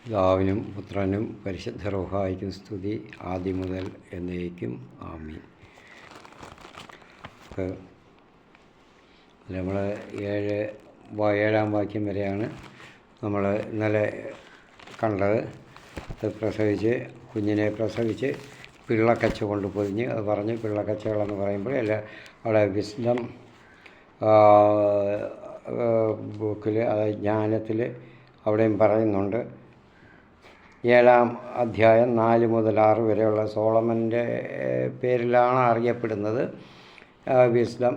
പിതാവിനും പുത്രനും പരിശുദ്ധ റൂഹായിക്കും സ്തുതി ആദ്യം മുതൽ എന്നേക്കും ആമീൻ. നമ്മൾ ഏഴാം വാക്യം വരെയാണ് നമ്മൾ ഇന്നലെ കണ്ടത്. കുഞ്ഞിനെ പ്രസവിച്ച് പിള്ളക്കച്ച കൊണ്ട് പൊതിഞ്ഞ് അത് പറഞ്ഞ് പിള്ളക്കച്ചകളെന്ന് പറയുമ്പോൾ അവിടെ വിസ്ഡം ബുക്കിൽ അതായത് ജ്ഞാനത്തിൽ അവിടെയും പറയുന്നുണ്ട്. 7-ാം അധ്യായം 4 മുതൽ 6 വരെയുള്ള സോളമൻ്റെ പേരിലാണ് അറിയപ്പെടുന്നത് വിസ്ഡം,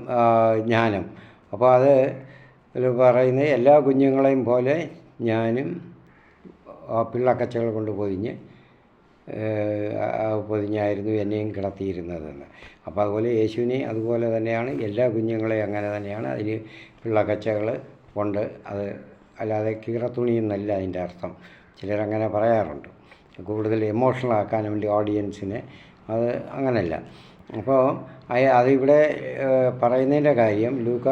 ജ്ഞാനം. അപ്പോൾ അത് പറയുന്നത് എല്ലാ കുഞ്ഞുങ്ങളെയും പോലെ ഞാനും പിള്ളക്കച്ചകൾ കൊണ്ട് പൊതിഞ്ഞായിരുന്നു എന്നെയും കിടത്തിയിരുന്നതെന്ന്. അപ്പോൾ അതുപോലെ യേശുവിനെ അതുപോലെ തന്നെയാണ്, എല്ലാ കുഞ്ഞുങ്ങളെയും അങ്ങനെ തന്നെയാണ്. അതിൽ പിള്ളക്കച്ചകൾ കൊണ്ട്, അത് അല്ലാതെ കീറത്തുണി എന്നല്ല അതിൻ്റെ അർത്ഥം. ചിലരങ്ങനെ പറയാറുണ്ട്, കൂടുതൽ എമോഷണൽ ആക്കാൻ വേണ്ടി ഓഡിയൻസിനെ. അത് അങ്ങനെയല്ല. അപ്പോൾ അതിവിടെ പറയുന്നതിൻ്റെ കാര്യം, ലൂക്ക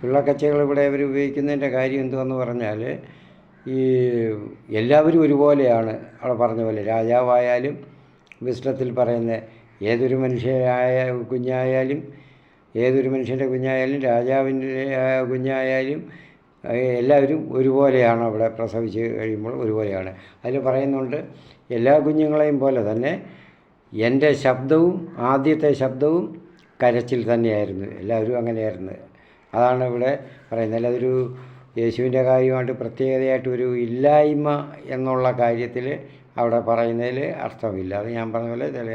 പിള്ളക്കച്ചകൾ ഇവിടെ അവർ ഉപയോഗിക്കുന്നതിൻ്റെ കാര്യം എന്തുവെന്ന് പറഞ്ഞാൽ, ഈ എല്ലാവരും ഒരുപോലെയാണ്. അവിടെ പറഞ്ഞ പോലെ രാജാവായാലും വിസ്ഡത്തിൽ പറയുന്ന ഏതൊരു കുഞ്ഞായാലും ഏതൊരു മനുഷ്യൻ്റെ കുഞ്ഞായാലും രാജാവിൻ്റെ കുഞ്ഞായാലും എല്ലാവരും ഒരുപോലെയാണ്. അവിടെ പ്രസവിച്ച് കഴിയുമ്പോൾ ഒരുപോലെയാണ്. അതിൽ പറയുന്നുണ്ട്, എല്ലാ കുഞ്ഞുങ്ങളെയും പോലെ തന്നെ എൻ്റെ ശബ്ദവും ആദ്യത്തെ ശബ്ദവും കരച്ചിൽ തന്നെയായിരുന്നു. എല്ലാവരും അങ്ങനെയായിരുന്നു. അതാണ് ഇവിടെ പറയുന്നത്. അതൊരു യേശുവിൻ്റെ കാര്യമായിട്ട് പ്രത്യേകതയായിട്ട് ഒരു ഇല്ലായ്മ എന്നുള്ള കാര്യത്തിൽ അവിടെ പറയുന്നതിൽ അർത്ഥമില്ല. അത് ഞാൻ പറഞ്ഞ പോലെ ചില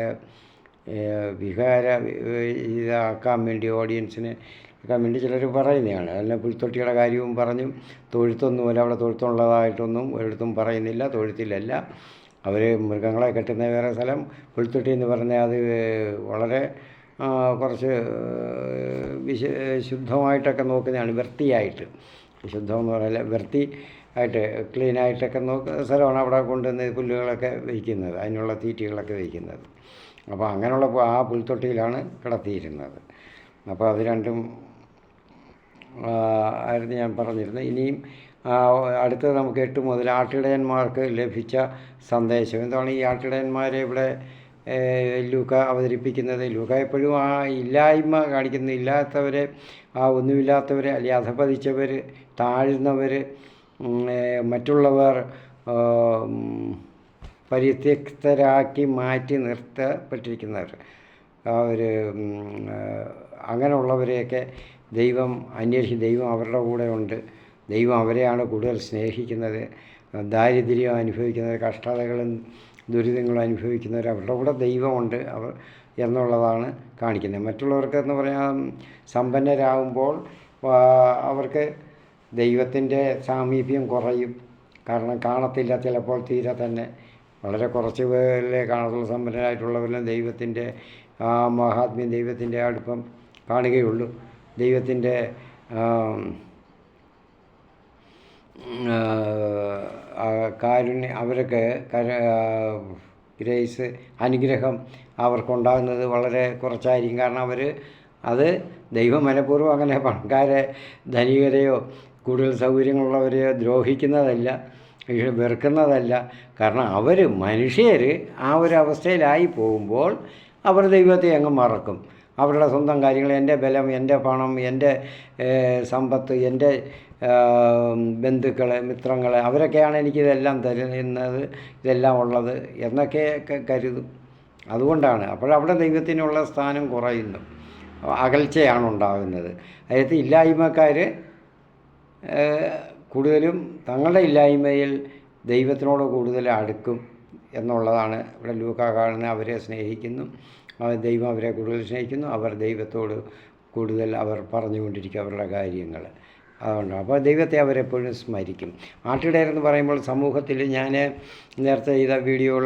ഇതാക്കാൻ വേണ്ടി, ഓഡിയൻസിനെ ആക്കാൻ വേണ്ടി ചിലർ പറയുന്നതാണ്. അല്ല, പുൽത്തൊട്ടിയുടെ കാര്യവും പറഞ്ഞു. തൊഴുത്തൊന്നുമല്ല, അവിടെ തൊഴുത്തുള്ളതായിട്ടൊന്നും ഒരിടത്തും പറയുന്നില്ല. തൊഴുത്തിലല്ല, അവർ മൃഗങ്ങളെ കെട്ടുന്ന വേറെ സ്ഥലം. പുൽത്തൊട്ടി എന്ന് പറഞ്ഞാൽ അത് വളരെ കുറച്ച് ശുദ്ധമായിട്ടൊക്കെ നോക്കുന്നതാണ്, വൃത്തിയായിട്ട്. ശുദ്ധമെന്ന് പറയില്ല, വൃത്തി ആയിട്ട് ക്ലീനായിട്ടൊക്കെ നോക്കുന്ന സ്ഥലമാണ്. അവിടെ കൊണ്ടുവന്ന് പുല്ലുകളൊക്കെ വയ്ക്കുന്നത്, അതിനുള്ള തീറ്റകളൊക്കെ വയ്ക്കുന്നത്. അപ്പോൾ അങ്ങനെയുള്ള ആ പുൽത്തൊട്ടിയിലാണ് കിടത്തിയിരുന്നത്. അപ്പോൾ അത് രണ്ടും ആയിരുന്നു ഞാൻ പറഞ്ഞിരുന്നത്. ഇനിയും അടുത്തത് നമുക്ക് 8 മുതൽ ആട്ടിടയന്മാർക്ക് ലഭിച്ച സന്ദേശം. എന്താണ് ഈ ആട്ടിടയന്മാരെ ഇവിടെ ലൂക്ക അവതരിപ്പിക്കുന്നത്? ലൂക്ക എപ്പോഴും ആ ഇല്ലായ്മ കാണിക്കുന്നത്, ഇല്ലാത്തവരെ, ഒന്നുമില്ലാത്തവരെ, അല്ലെങ്കിൽ അധപതിച്ചവർ, താഴ്ന്നവർ, മറ്റുള്ളവർ പരിത്യക്തരാക്കി മാറ്റി നിർത്തപ്പെട്ടിരിക്കുന്നവർ, അങ്ങനെയുള്ളവരെയൊക്കെ ദൈവം അന്വേഷിച്ച്, ദൈവം അവരുടെ കൂടെ ഉണ്ട്. ദൈവം അവരെയാണ് കൂടുതൽ സ്നേഹിക്കുന്നത്. ദാരിദ്ര്യം അനുഭവിക്കുന്നവർ, കഷ്ടതകളും ദുരിതങ്ങളും അനുഭവിക്കുന്നവർ, അവരുടെ കൂടെ ദൈവമുണ്ട് എന്നുള്ളതാണ് കാണിക്കുന്നത്. മറ്റുള്ളവർക്കെന്ന് പറയാൻ സമ്പന്നരാകുമ്പോൾ അവർക്ക് ദൈവത്തിൻ്റെ സാമീപ്യം കുറയും. കാരണം കാണത്തില്ല, ചിലപ്പോൾ തീരെ തന്നെ വളരെ കുറച്ച് പേരിലെ കാണത്തുള്ള. സമ്പന്നരായിട്ടുള്ളവരെല്ലാം ദൈവത്തിൻ്റെ മഹാത്മ്യം, ദൈവത്തിൻ്റെ അടുപ്പം കാണുകയുള്ളൂ. ദൈവത്തിൻ്റെ കാരുണ്യം, അവർക്ക് ഗ്രേസ്, അനുഗ്രഹം അവർക്കുണ്ടാകുന്നത് വളരെ കുറച്ചായിരിക്കും. കാരണം അത് ദൈവം മനഃപൂർവ്വം അങ്ങനെ പണക്കാരെ, ധനികരെയോ കൂടുതൽ സൗകര്യങ്ങളുള്ളവരെയോ ദ്രോഹിക്കുന്നതല്ല, വെറുക്കുന്നതല്ല. കാരണം മനുഷ്യർ ആ ഒരു അവസ്ഥയിലായി പോകുമ്പോൾ അവർ ദൈവത്തെ അങ്ങ് മറക്കും. അവരുടെ സ്വന്തം കാര്യങ്ങൾ, എൻ്റെ ബലം, എൻ്റെ പണം, എൻ്റെ സമ്പത്ത്, എൻ്റെ ബന്ധുക്കൾ, മിത്രങ്ങൾ, അവരൊക്കെയാണ് എനിക്കിതെല്ലാം തരുന്നത്, ഇതെല്ലാം ഉള്ളത് എന്നൊക്കെ കരുതും. അതുകൊണ്ടാണ് അപ്പോഴവിടെ ദൈവത്തിനുള്ള സ്ഥാനം കുറയുന്നു, അകൽച്ചയാണ് ഉണ്ടാകുന്നത്. അതിനകത്ത് ഇല്ലായ്മക്കാർ കൂടുതലും തങ്ങളുടെ ഇല്ലായ്മയിൽ ദൈവത്തിനോട് കൂടുതൽ അടുക്കും എന്നുള്ളതാണ് ഇവിടെ ലൂക്ക കാണുന്നത്. അവരെ സ്നേഹിക്കുന്നു, ദൈവം അവരെ കൂടുതൽ സ്നേഹിക്കുന്നു. അവർ ദൈവത്തോട് കൂടുതൽ പറഞ്ഞുകൊണ്ടിരിക്കും അവരുടെ കാര്യങ്ങൾ. അതുകൊണ്ടാണ്. അപ്പോൾ ദൈവത്തെ അവരെപ്പോഴും സ്മരിക്കും. ആട്ടിടയരെന്ന് പറയുമ്പോൾ സമൂഹത്തിൽ ഞാൻ നേരത്തെ ചെയ്ത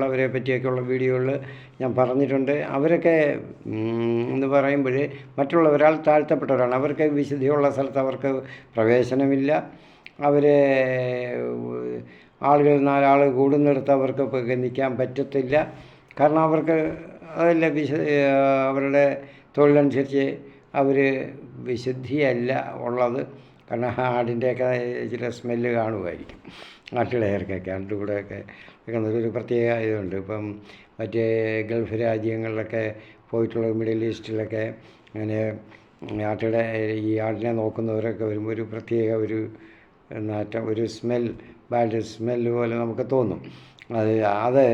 അവരെ പറ്റിയൊക്കെയുള്ള വീഡിയോകളിൽ ഞാൻ പറഞ്ഞിട്ടുണ്ട്. അവരൊക്കെ എന്ന് പറയുമ്പോൾ മറ്റുള്ളവരാൾ താഴ്ത്തപ്പെട്ടവരാണ്. അവർക്ക് വിശുദ്ധിയുള്ള സ്ഥലത്ത് അവർക്ക് പ്രവേശനമില്ല. ആളുകൾ 4 ആൾ കൂടുന്നിടത്ത് അവർക്ക് നിൽക്കാൻ പറ്റത്തില്ല. കാരണം അവർക്ക് അതല്ല, അവരുടെ തൊഴിലനുസരിച്ച് അവർ വിശുദ്ധിയല്ല ഉള്ളത്. കാരണം ആടിൻ്റെയൊക്കെ ചില സ്മെല്ല് കാണുമായിരിക്കും. നാട്ടിലേർക്കൊക്കെ അതിൻ്റെ കൂടെയൊക്കെ ഒരു പ്രത്യേക ഇതുണ്ട്. ഇപ്പം മറ്റേ ഗൾഫ് രാജ്യങ്ങളിലൊക്കെ പോയിട്ടുള്ള മിഡിൽ ഈസ്റ്റിലൊക്കെ അങ്ങനെ ആട്ടിടെ ഈ ആടിനെ നോക്കുന്നവരൊക്കെ വരുമ്പോൾ ഒരു പ്രത്യേക ഒരു നാറ്റം, ഒരു ബാഡ് സ്മെല്ല് പോലെ നമുക്ക് തോന്നും. അത്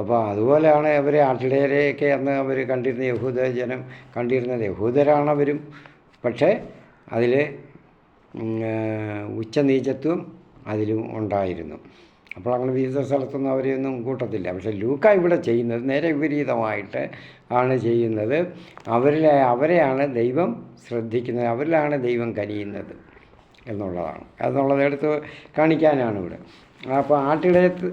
അപ്പോൾ അതുപോലെയാണ് അവർ ആട്ടിടയരെയൊക്കെ അന്ന് അവർ കണ്ടിരുന്ന യഹൂദ ജനം കണ്ടിരുന്നത്. യഹൂദരാണവരും, പക്ഷേ അതിൽ ഉച്ചനീചത്വം അതിലും ഉണ്ടായിരുന്നു. അപ്പോൾ അങ്ങനെ വിവിധ സ്ഥലത്തൊന്നും അവരെയൊന്നും കൂട്ടത്തില്ല. പക്ഷേ ലൂക്ക ഇവിടെ ചെയ്യുന്നത് നേരെ വിപരീതമായിട്ട് ആണ് ചെയ്യുന്നത്. അവരെയാണ് ദൈവം ശ്രദ്ധിക്കുന്നത്, അവരിലാണ് ദൈവം കനിയുന്നത് എന്നുള്ളത് എടുത്ത് കാണിക്കാനാണ് ഇവിടെ. അപ്പോൾ ആട്ടിടയത്ത്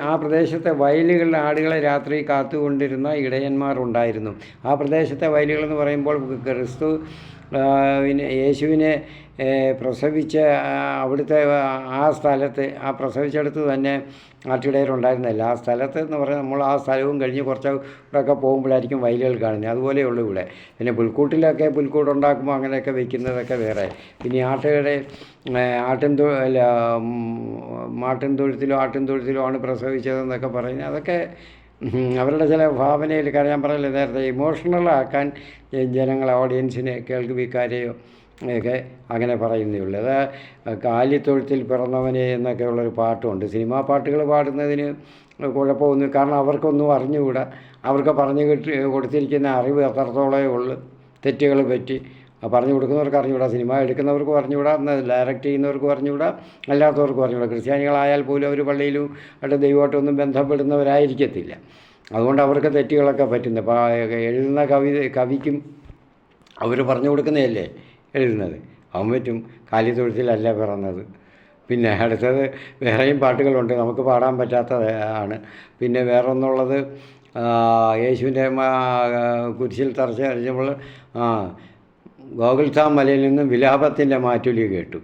ആ പ്രദേശത്തെ വയലുകളിൽ ആടുകളെ രാത്രി കാത്തുകൊണ്ടിരുന്ന ഇടയന്മാരുണ്ടായിരുന്നു. ആ പ്രദേശത്തെ വയലുകളെന്ന് പറയുമ്പോൾ ക്രിസ്തു യേശുവിനെ പ്രസവിച്ച അവിടുത്തെ ആ സ്ഥലത്ത്, ആ പ്രസവിച്ചെടുത്ത് തന്നെ ആട്ടിടയരുണ്ടായിരുന്നില്ല. ആ സ്ഥലത്ത് എന്ന് പറഞ്ഞാൽ നമ്മൾ ആ സ്ഥലവും കഴിഞ്ഞ് കുറച്ചൊക്കെ പോകുമ്പോഴായിരിക്കും വയലുകൾ കാണുന്നത്. അതുപോലെയുള്ളൂ ഇവിടെ. പിന്നെ പുൽക്കൂട്ടിലൊക്കെ പുൽക്കൂടുണ്ടാക്കുമ്പോൾ അങ്ങനെയൊക്കെ വെക്കുന്നതൊക്കെ വേറെ. പിന്നെ മാട്ടിൻ തൊഴുത്തിലോ ആണ് പ്രസവിച്ചതെന്നൊക്കെ പറയുന്നത്. അതൊക്കെ അവരുടെ ചില ഭാവനയിൽ, കാരണം ഞാൻ പറഞ്ഞില്ലേ നേരത്തെ, ഇമോഷണലാക്കാൻ ജനങ്ങളെ, ഓഡിയൻസിനെ, കേൾവിക്കാരെയോ ഒക്കെ അങ്ങനെ പറയുന്നേ ഉള്ളൂ. അത് കാലിത്തൊഴുത്തിൽ പിറന്നവനെ എന്നൊക്കെ ഉള്ളൊരു പാട്ടുമുണ്ട്. സിനിമാ പാട്ടുകൾ പാടുന്നതിന് കുഴപ്പമൊന്നും, കാരണം അവർക്കൊന്നും അറിഞ്ഞുകൂടാ. അവർക്ക് പറഞ്ഞു കൊടുത്തിരിക്കുന്ന അറിവ് എത്രത്തോളമേ ഉള്ളൂ. തെറ്റുകൾ പറ്റി പറഞ്ഞു കൊടുക്കുന്നവർക്ക് അറിഞ്ഞുകൂടാ, സിനിമ എടുക്കുന്നവർക്ക് പറഞ്ഞുകൂടാ, ഡയറക്റ്റ് ചെയ്യുന്നവർക്ക് പറഞ്ഞുകൂടാ, അല്ലാത്തവർക്ക് പറഞ്ഞുകൂടാ. ക്രിസ്ത്യാനികളായാൽ പോലും അവർ പള്ളിയിലും ദൈവമായിട്ടൊന്നും ബന്ധപ്പെടുന്നവരായിരിക്കത്തില്ല. അതുകൊണ്ട് അവർക്ക് തെറ്റുകളൊക്കെ പറ്റുന്നു. അപ്പോൾ എഴുതുന്ന കവിക്കും അവർ പറഞ്ഞു കൊടുക്കുന്നതല്ലേ എഴുതുന്നത്. അവൻ പറ്റും കാലിത്തൊഴുത്തിലല്ല പിറന്നത്. പിന്നെ അടുത്തത് വേറെയും പാട്ടുകളുണ്ട്, നമുക്ക് പാടാൻ പറ്റാത്തതാണ്. പിന്നെ വേറൊന്നുള്ളത്, യേശുവിൻ്റെ കുരിശിൽ തറച്ചപ്പോൾ ഗോകുൽത്താ മലയിൽ നിന്നും വിലാപത്തിൻ്റെ മാറ്റൊലി കേട്ടു.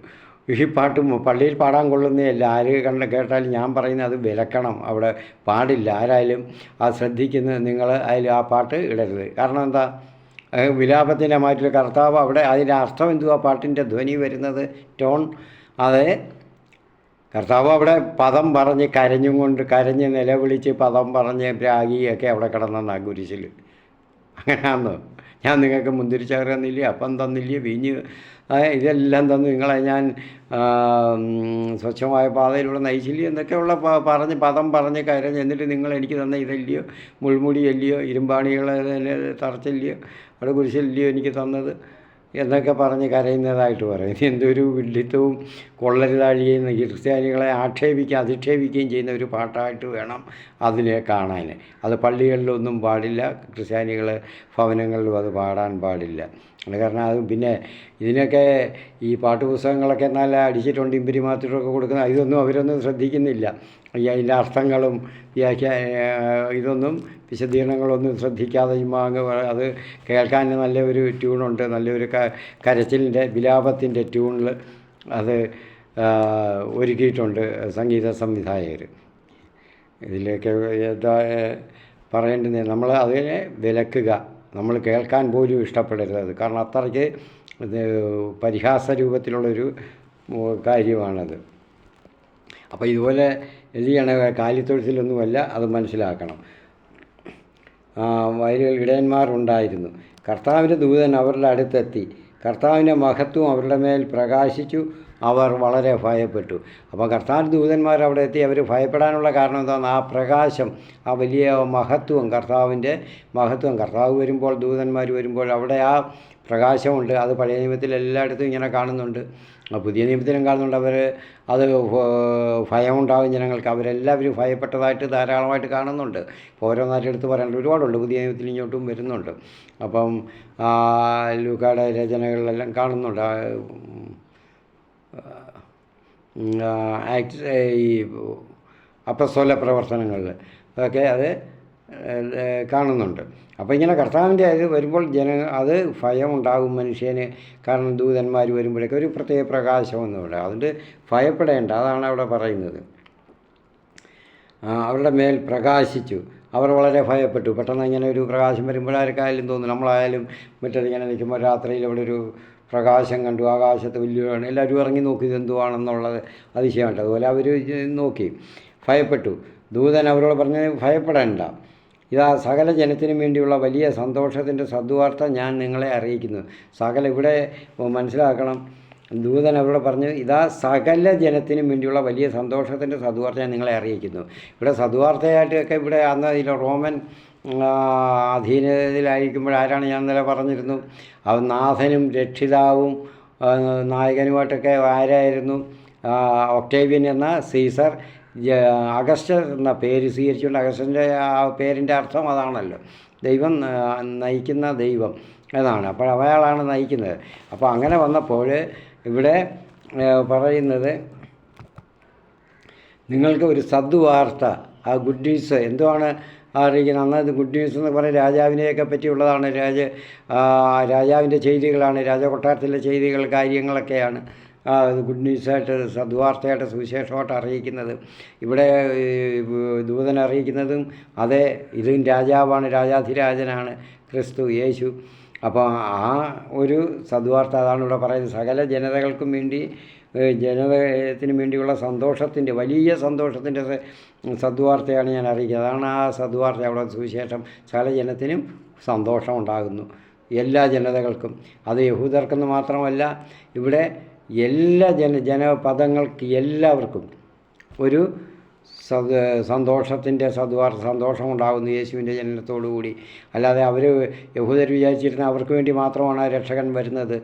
ഈ പാട്ട് പള്ളിയിൽ പാടാൻ കൊള്ളുന്നതല്ല. ആര് കേട്ടാലും ഞാൻ പറയുന്നത് അത് വിലക്കണം, അവിടെ പാടില്ല. ആരായാലും ആ ശ്രദ്ധിക്കുന്നത് നിങ്ങൾ അതിൽ ആ പാട്ട് ഇടരുത്. കാരണം എന്താ, വിലാപത്തിൻ്റെ മാറ്റൊലി കർത്താവ് അവിടെ, അതിൻ്റെ അർത്ഥം എന്തുവാ, പാട്ടിൻ്റെ ധ്വനി വരുന്നത്, ടോൺ, അത് കർത്താവ് അവിടെ പദം പറഞ്ഞ് കരഞ്ഞ് നിലവിളിച്ച് പദം പറഞ്ഞ് പ്രാഗിയൊക്കെ അവിടെ കിടന്നെന്നാ കുരിശിൽ. അങ്ങനെയാണെന്നോ, ഞാൻ നിങ്ങൾക്ക് മുന്തിരിച്ചാറ് തന്നില്ലേ, അപ്പം തന്നില്ലേ, വീഞ്ഞ് ഇതെല്ലാം തന്നു, നിങ്ങളെ ഞാൻ സ്വച്ഛമായ പാതയിലൂടെ നയിച്ചില്ലേ എന്നൊക്കെയുള്ള പദം പറഞ്ഞ് കരഞ്ഞ്, എന്നിട്ട് നിങ്ങൾ എനിക്ക് തന്ന ഇതല്ലയോ, മുൾമുടിയല്ലയോ, ഇരുമ്പാണികളെ തറച്ചില്ലയോ, അവിടെ കുരിശില്ലയോ എനിക്ക് തന്നത് എന്നൊക്കെ പറഞ്ഞ് കരയുന്നതായിട്ട് പറയും. എന്തൊരു വിഡ്ഢിത്തവും കൊള്ളരുതാഴികയും ക്രിസ്ത്യാനികളെ അധിക്ഷേപിക്കുകയും ചെയ്യുന്ന ഒരു പാട്ടായിട്ട് വേണം അതിനെ കാണാൻ. അത് പള്ളികളിലൊന്നും പാടില്ല, ക്രിസ്ത്യാനികൾ ഭവനങ്ങളിലും അത് പാടാൻ പാടില്ല. കാരണം അത് പിന്നെ ഇതിനൊക്കെ ഈ പാട്ടുപുസ്തകങ്ങളൊക്കെ നല്ല അടിച്ചിട്ടുണ്ട്, ഇമ്പിരിമാത്തിട്ടൊക്കെ കൊടുക്കുന്ന, ഇതൊന്നും അവരൊന്നും ശ്രദ്ധിക്കുന്നില്ല. അതിൻ്റെ അർത്ഥങ്ങളും ഇതൊന്നും വിശദീകരണങ്ങളൊന്നും ശ്രദ്ധിക്കാതെ അത് കേൾക്കാൻ നല്ല ഒരു ട്യൂണുണ്ട്, നല്ലൊരു കരച്ചിലിൻ്റെ വിലാപത്തിൻ്റെ ട്യൂണിൽ അത് ഒരുക്കിയിട്ടുണ്ട് സംഗീത സംവിധായകർ. ഇതിലേക്ക് പറയേണ്ടത്, നമ്മൾ അതിനെ വിലക്കുക, നമ്മൾ കേൾക്കാൻ പോലും ഇഷ്ടപ്പെടരുത് അത്. കാരണം അത്രയ്ക്ക് പരിഹാസ രൂപത്തിലുള്ളൊരു കാര്യമാണത്. അപ്പോൾ ഇതുപോലെ എഴുതിയാണ്, കാലിത്തൊഴുത്തിലൊന്നുമല്ല, അത് മനസ്സിലാക്കണം. വയലുകൾ ഇടയന്മാരുണ്ടായിരുന്നു. കർത്താവിൻ്റെ ദൂതൻ അവരുടെ അടുത്തെത്തി, കർത്താവിൻ്റെ മഹത്വം അവരുടെ മേൽ പ്രകാശിച്ചു, അവർ വളരെ ഭയപ്പെട്ടു. അപ്പോൾ കർത്താവിൻ്റെ ദൂതന്മാർ അവിടെ എത്തി. അവർ ഭയപ്പെടാനുള്ള കാരണം എന്താണ്, ആ പ്രകാശം, ആ വലിയ കർത്താവിൻ്റെ മഹത്വം. കർത്താവ് വരുമ്പോൾ, ദൂതന്മാർ വരുമ്പോൾ അവിടെ ആ പ്രകാശമുണ്ട്. അത് പഴയ നിയമത്തിൽ എല്ലായിടത്തും ഇങ്ങനെ കാണുന്നുണ്ട്, പുതിയ നിയമത്തിലും കാണുന്നുണ്ട്. അത് ഭയമുണ്ടാകും ജനങ്ങൾക്ക്. അവരെല്ലാവരും ഭയപ്പെട്ടതായിട്ട് ധാരാളമായിട്ട് കാണുന്നുണ്ട്. ഓരോന്നായിട്ട് എടുത്ത് പറയാനുണ്ട്, ഒരുപാടുണ്ട്, പുതിയ നിയമത്തിൽ ഇങ്ങോട്ടും വരുന്നുണ്ട്. അപ്പം ലൂക്കായുടെ രചനകളിലെല്ലാം കാണുന്നുണ്ട്. ഈ അപ്പസ്തോല പ്രവർത്തനങ്ങളിൽ ഒക്കെ അത് കാണുന്നുണ്ട്. അപ്പോൾ ഇങ്ങനെ കർത്താവിൻ്റെ അത് വരുമ്പോൾ അത് ഭയമുണ്ടാകും മനുഷ്യന്. കാരണം ദൂതന്മാർ വരുമ്പോഴേക്കും ഒരു പ്രത്യേക പ്രകാശമൊന്നും ഇവിടെ, അതുകൊണ്ട് ഭയപ്പെടേണ്ട, അതാണ് അവിടെ പറയുന്നത്. അവരുടെ മേൽ പ്രകാശിച്ചു, അവർ വളരെ ഭയപ്പെട്ടു. പെട്ടെന്ന് ഇങ്ങനെ ഒരു പ്രകാശം വരുമ്പോഴാർക്കായാലും തോന്നും, നമ്മളായാലും മറ്റേതിങ്ങനെ നിൽക്കുമ്പോൾ രാത്രിയിൽ അവിടെ ഒരു പ്രകാശം കണ്ടു, ആകാശത്ത് വലിയാണ്, എല്ലാവരും ഇറങ്ങി നോക്കി ഇതെന്തുവാണെന്നുള്ളത് അതിശയമുണ്ട്. അതുപോലെ അവർ നോക്കി ഭയപ്പെട്ടു. ദൂതൻ അവരോട് പറഞ്ഞ് ഭയപ്പെടേണ്ട, ഇതാ സകല ജനത്തിനും വേണ്ടിയുള്ള വലിയ സന്തോഷത്തിൻ്റെ സദ്വാർത്ത ഞാൻ നിങ്ങളെ അറിയിക്കുന്നു. ഇവിടെ മനസ്സിലാക്കണം, ദൂതൻ അവരോട് പറഞ്ഞു, ഇതാ സകല ജനത്തിനും വേണ്ടിയുള്ള വലിയ സന്തോഷത്തിൻ്റെ സദ്വാർത്ത ഞാൻ നിങ്ങളെ അറിയിക്കുന്നു. ഇവിടെ സദ്വാർത്തയായിട്ടൊക്കെ ഇവിടെ അന്ന് ഇതിൽ റോമൻ അധീനതയിലായിരിക്കുമ്പോൾ ആരാണ്, ഞാൻ ഇന്നലെ പറഞ്ഞിരുന്നു, നാഥനും രക്ഷിതാവും നായകനുമായിട്ടൊക്കെ ആരായിരുന്നു? ഒക്ടേവിയൻ എന്ന സീസർ അഗസ്റ്റസ് എന്ന പേര് സ്വീകരിച്ചുകൊണ്ട്, അഗസ്റ്റൻ്റെ ആ പേരിൻ്റെ അർത്ഥം അതാണല്ലോ, ദൈവം നയിക്കുന്ന ദൈവം എന്നാണ്. അപ്പോൾ അയാളാണ് നയിക്കുന്നത്. അപ്പോൾ അങ്ങനെ വന്നപ്പോൾ ഇവിടെ പറയുന്നത്, നിങ്ങൾക്ക് ഒരു സദ്വാർത്ത, ആ ഗുഡ് ന്യൂസ് എന്തുവാണ് അറിയിക്കുന്നത്? അന്ന് ഗുഡ് ന്യൂസ് എന്ന് പറയുന്നത് രാജാവിനെയൊക്കെ പറ്റിയുള്ളതാണ്. രാജാവിൻ്റെ ചെയ്തികളാണ്, രാജകൊട്ടാരത്തിലെ ചെയ്തികൾ, കാര്യങ്ങളൊക്കെയാണ് ഗുഡ് ന്യൂസായിട്ട്, സദ്വാർത്തയായിട്ട്, സുവിശേഷമായിട്ട് അറിയിക്കുന്നത്. ഇവിടെ ദൂതൻ അറിയിക്കുന്നതും അതെ, ഇതും രാജാവാണ്, രാജാധിരാജനാണ് ക്രിസ്തു യേശു. അപ്പോൾ ആ ഒരു സദ്വാർത്ത അതാണ് ഇവിടെ പറയുന്നത്. സകല ജനതകൾക്കും വേണ്ടി, ജനതത്തിന് വേണ്ടിയുള്ള സന്തോഷത്തിൻ്റെ, വലിയ സന്തോഷത്തിൻ്റെ സദ്വാർത്തയാണ് ഞാൻ അറിയിക്കുന്നത്. അതാണ് ആ സദ്വാർത്ത, അവിടെ സുവിശേഷം. സകല ജനത്തിനും സന്തോഷം ഉണ്ടാകുന്നു, എല്ലാ ജനതകൾക്കും. അത് യഹൂദർക്കെന്ന് മാത്രമല്ല, ഇവിടെ എല്ലാ ജനപദങ്ങൾക്ക് എല്ലാവർക്കും ഒരു സന്തോഷത്തിൻ്റെ സന്തോഷമുണ്ടാകുന്നു യേശുവിൻ്റെ ജനനത്തോടുകൂടി. അല്ലാതെ അവർ യഹൂദർ വിചാരിച്ചിരുന്ന അവർക്ക് വേണ്ടി മാത്രമാണ് രക്ഷകൻ വരുന്നത്,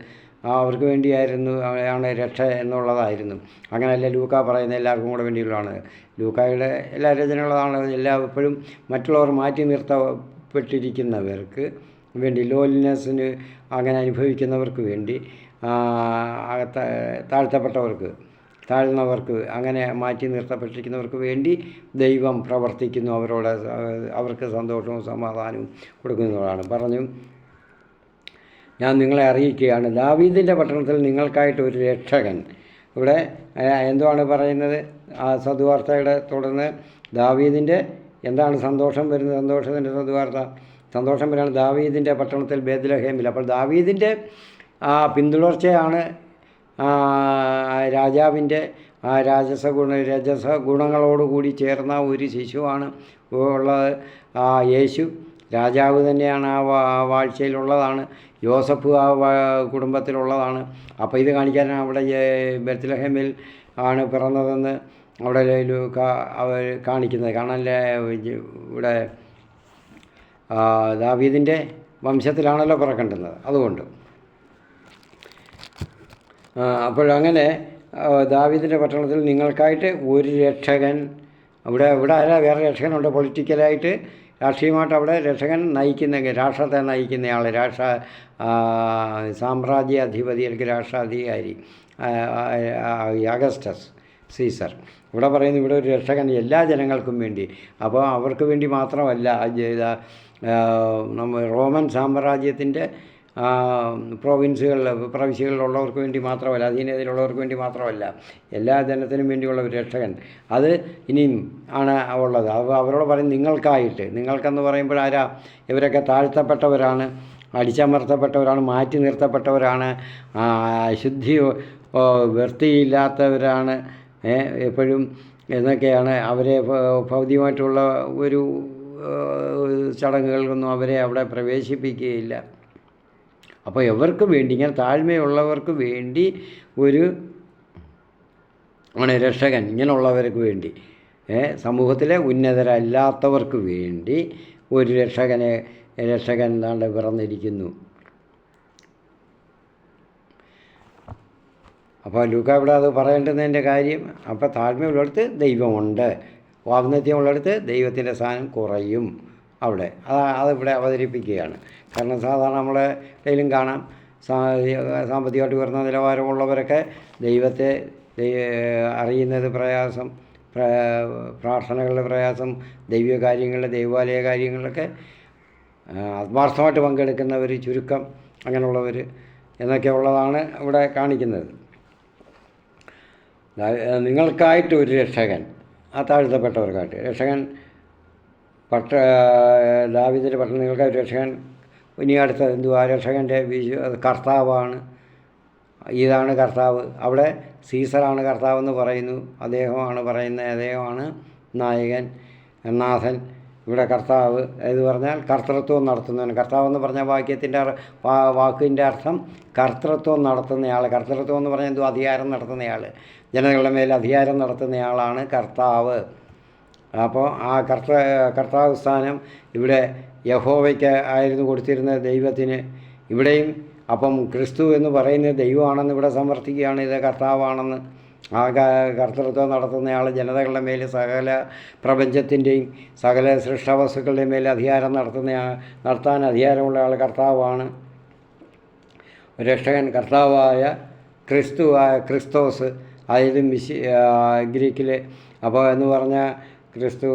അവർക്ക് വേണ്ടിയായിരുന്നു ആണ് രക്ഷ എന്നുള്ളതായിരുന്നു. അങ്ങനെയല്ല ലൂക്ക പറയുന്നത്, എല്ലാവർക്കും കൂടെ വേണ്ടിയുള്ളതാണ്. ലൂക്കായുടെ എല്ലാ രചനകളാണ് എപ്പോഴും മറ്റുള്ളവർ മാറ്റി നിർത്തപ്പെട്ടിരിക്കുന്നവർക്ക് വേണ്ടി, ലോലിനെസ്സിന് അങ്ങനെ അനുഭവിക്കുന്നവർക്ക് വേണ്ടി, താഴ്ന്നവർക്ക്, അങ്ങനെ മാറ്റി നിർത്തപ്പെട്ടിരിക്കുന്നവർക്ക് വേണ്ടി ദൈവം പ്രവർത്തിക്കുന്നു. അവർക്ക് സന്തോഷവും സമാധാനവും കൊടുക്കുന്നതാണ്. പറഞ്ഞു, ഞാൻ നിങ്ങളെ അറിയിക്കുകയാണ്, ദാവീദിൻ്റെ പട്ടണത്തിൽ നിങ്ങൾക്കായിട്ട് ഒരു രക്ഷകൻ. ഇവിടെ എന്തുവാണ് പറയുന്നത്? ആ സദ്വാർത്തയുടെ തുടർന്ന് ദാവീദിൻ്റെ എന്താണ് സന്തോഷം വരുന്നത്? സന്തോഷത്തിൻ്റെ സദ്വാർത്ത, സന്തോഷം വരികയാണ് ദാവീദിൻ്റെ പട്ടണത്തിൽ ബേത്ലഹേമിൽ. അപ്പോൾ ദാവീദിൻ്റെ പിന്തുടർച്ചയാണ് രാജാവിൻ്റെ രജസ ഗുണങ്ങളോടുകൂടി ചേർന്ന ഒരു ശിശുവാണ് ഉള്ളത്. യേശു രാജാവ് തന്നെയാണ്, ആ വാഴ്ചയിലുള്ളതാണ്. യോസഫ് ആ കുടുംബത്തിലുള്ളതാണ്. അപ്പോൾ ഇത് കാണിക്കാനാണ് അവിടെ ബേത്ലഹേമിൽ ആണ് പിറന്നതെന്ന് അവിടെ അവർ കാണിക്കുന്നത്. കാണാനല്ലേ ഇവിടെ ദാവീദിൻ്റെ വംശത്തിലാണല്ലോ പിറക്കേണ്ടുന്നത്, അതുകൊണ്ട്. അപ്പോഴങ്ങനെ ദാവീദിൻ്റെ പട്ടണത്തിൽ നിങ്ങൾക്കായിട്ട് ഒരു രക്ഷകൻ. ഇവിടെ ആരാ? വേറെ രക്ഷകനുണ്ട്. പൊളിറ്റിക്കലായിട്ട്, രാഷ്ട്രീയമായിട്ട് അവിടെ രക്ഷകൻ രാഷ്ട്രത്തെ നയിക്കുന്നയാൾ, സാമ്രാജ്യാധിപതി അല്ലെങ്കിൽ രാഷ്ട്രാധികാരി അഗസ്റ്റസ് സീസർ. ഇവിടെ പറയുന്നു, ഇവിടെ ഒരു രക്ഷകൻ എല്ലാ ജനങ്ങൾക്കും വേണ്ടി. അപ്പോൾ അവർക്ക് വേണ്ടി മാത്രമല്ല, റോമൻ സാമ്രാജ്യത്തിൻ്റെ പ്രവിശ്യകളിലുള്ളവർക്ക് വേണ്ടി മാത്രമല്ല, അധീനതയിലുള്ളവർക്ക് വേണ്ടി മാത്രമല്ല, എല്ലാ ജനത്തിനും വേണ്ടിയുള്ള ഒരു രക്ഷകൻ. അത് ഇനിയും ആണ് ഉള്ളത്. അവരോട് പറയും നിങ്ങൾക്കായിട്ട്. നിങ്ങൾക്കെന്ന് പറയുമ്പോൾ ആരാ? ഇവരൊക്കെ താഴ്ത്തപ്പെട്ടവരാണ്, അടിച്ചമർത്തപ്പെട്ടവരാണ്, മാറ്റി നിർത്തപ്പെട്ടവരാണ്, വൃത്തിയില്ലാത്തവരാണ് എപ്പോഴും എന്നൊക്കെയാണ്. അവരെ ഭൗതികമായിട്ടുള്ള ഒരു ചടങ്ങുകൾക്കൊന്നും അവരെ അവിടെ പ്രവേശിപ്പിക്കുകയില്ല. അപ്പോൾ ഇവർക്ക് വേണ്ടി, ഇങ്ങനെ താഴ്മയുള്ളവർക്ക് വേണ്ടി ഒരു രക്ഷകൻ, ഇങ്ങനെയുള്ളവർക്ക് വേണ്ടി, സമൂഹത്തിലെ ഉന്നതരല്ലാത്തവർക്ക് വേണ്ടി ഒരു രക്ഷകൻ എന്താണ്ട് പിറന്നിരിക്കുന്നു. അപ്പോൾ ലൂക്ക ഇവിടെ അത് പറയേണ്ടുന്നതിൻ്റെ കാര്യം, അപ്പോൾ താഴ്മയുള്ളിടത്ത് ദൈവമുണ്ട്, ഔന്നത്യമുള്ളിടത്ത് ദൈവത്തിൻ്റെ സ്ഥാനം കുറയും. അതിവിടെ അവതരിപ്പിക്കുകയാണ്. കാരണം സാധാരണ നമ്മളെ കയ്യിലും കാണാം, സാമ്പത്തികമായിട്ട് ഉയർന്ന നിലവാരമുള്ളവരൊക്കെ ദൈവത്തെ അറിയുന്നത് പ്രയാസം, പ്രാർത്ഥനകളുടെ പ്രയാസം, ദൈവിക കാര്യങ്ങളിൽ, ദൈവാലയ കാര്യങ്ങളിലൊക്കെ ആത്മാർത്ഥമായിട്ട് പങ്കെടുക്കുന്നവർ ചുരുക്കം, അങ്ങനെയുള്ളവർ എന്നൊക്കെ ഉള്ളതാണ് ഇവിടെ കാണിക്കുന്നത്. നിങ്ങൾക്കായിട്ട് ഒരു രക്ഷകൻ, ആ താഴ്ത്തപ്പെട്ടവർക്കായിട്ട് രക്ഷകൻ, ദാവീദിൻ്റെ പട്ടണം നിങ്ങൾക്കായിട്ട് രക്ഷകൻ. ഇനി അടുത്തത് എന്തുവാ? രക്ഷകൻ്റെ കർത്താവാണ്. ഇതാണ് കർത്താവ്. അവിടെ സീസറാണ് കർത്താവെന്ന് പറയുന്നു. അദ്ദേഹമാണ് പറയുന്നത്, അദ്ദേഹമാണ് നായകൻ, നാഥൻ. ഇവിടെ കർത്താവ് എന്ന് പറഞ്ഞാൽ കർത്തൃത്വം നടത്തുന്നവൻ. കർത്താവ് എന്ന് പറഞ്ഞ വാക്കിൻ്റെ അർത്ഥം കർത്തൃത്വം നടത്തുന്നയാൾ. കർത്തൃത്വം എന്ന് പറഞ്ഞാൽ എന്തോ അധികാരം നടത്തുന്നയാൾ, ജനങ്ങളുടെ മേൽ അധികാരം നടത്തുന്നയാളാണ് കർത്താവ്. അപ്പോൾ ആ കർത്താവ് സ്ഥാനം ഇവിടെ യഹോവയ്ക്ക് ആയിരുന്നു കൊടുത്തിരുന്നത്, ദൈവത്തിന്. ഇവിടെയും അപ്പം ക്രിസ്തു എന്ന് പറയുന്നത് ദൈവമാണെന്ന് ഇവിടെ സമർത്ഥിക്കുകയാണ്, ഇത് കർത്താവാണെന്ന്. ആ കർത്തൃത്വം നടത്തുന്നയാൾ ജനതകളുടെ മേൽ, സകല പ്രപഞ്ചത്തിൻ്റെയും സകല സൃഷ്ടവസ്തുക്കളുടെ മേൽ അധികാരം നടത്താൻ അധികാരമുള്ള ആൾ കർത്താവാണ്. രക്ഷകൻ കർത്താവായ ക്രിസ്തോസ്, അതായത് ഗ്രീക്കിൽ. അപ്പോൾ എന്ന് പറഞ്ഞാൽ ക്രിസ്തു,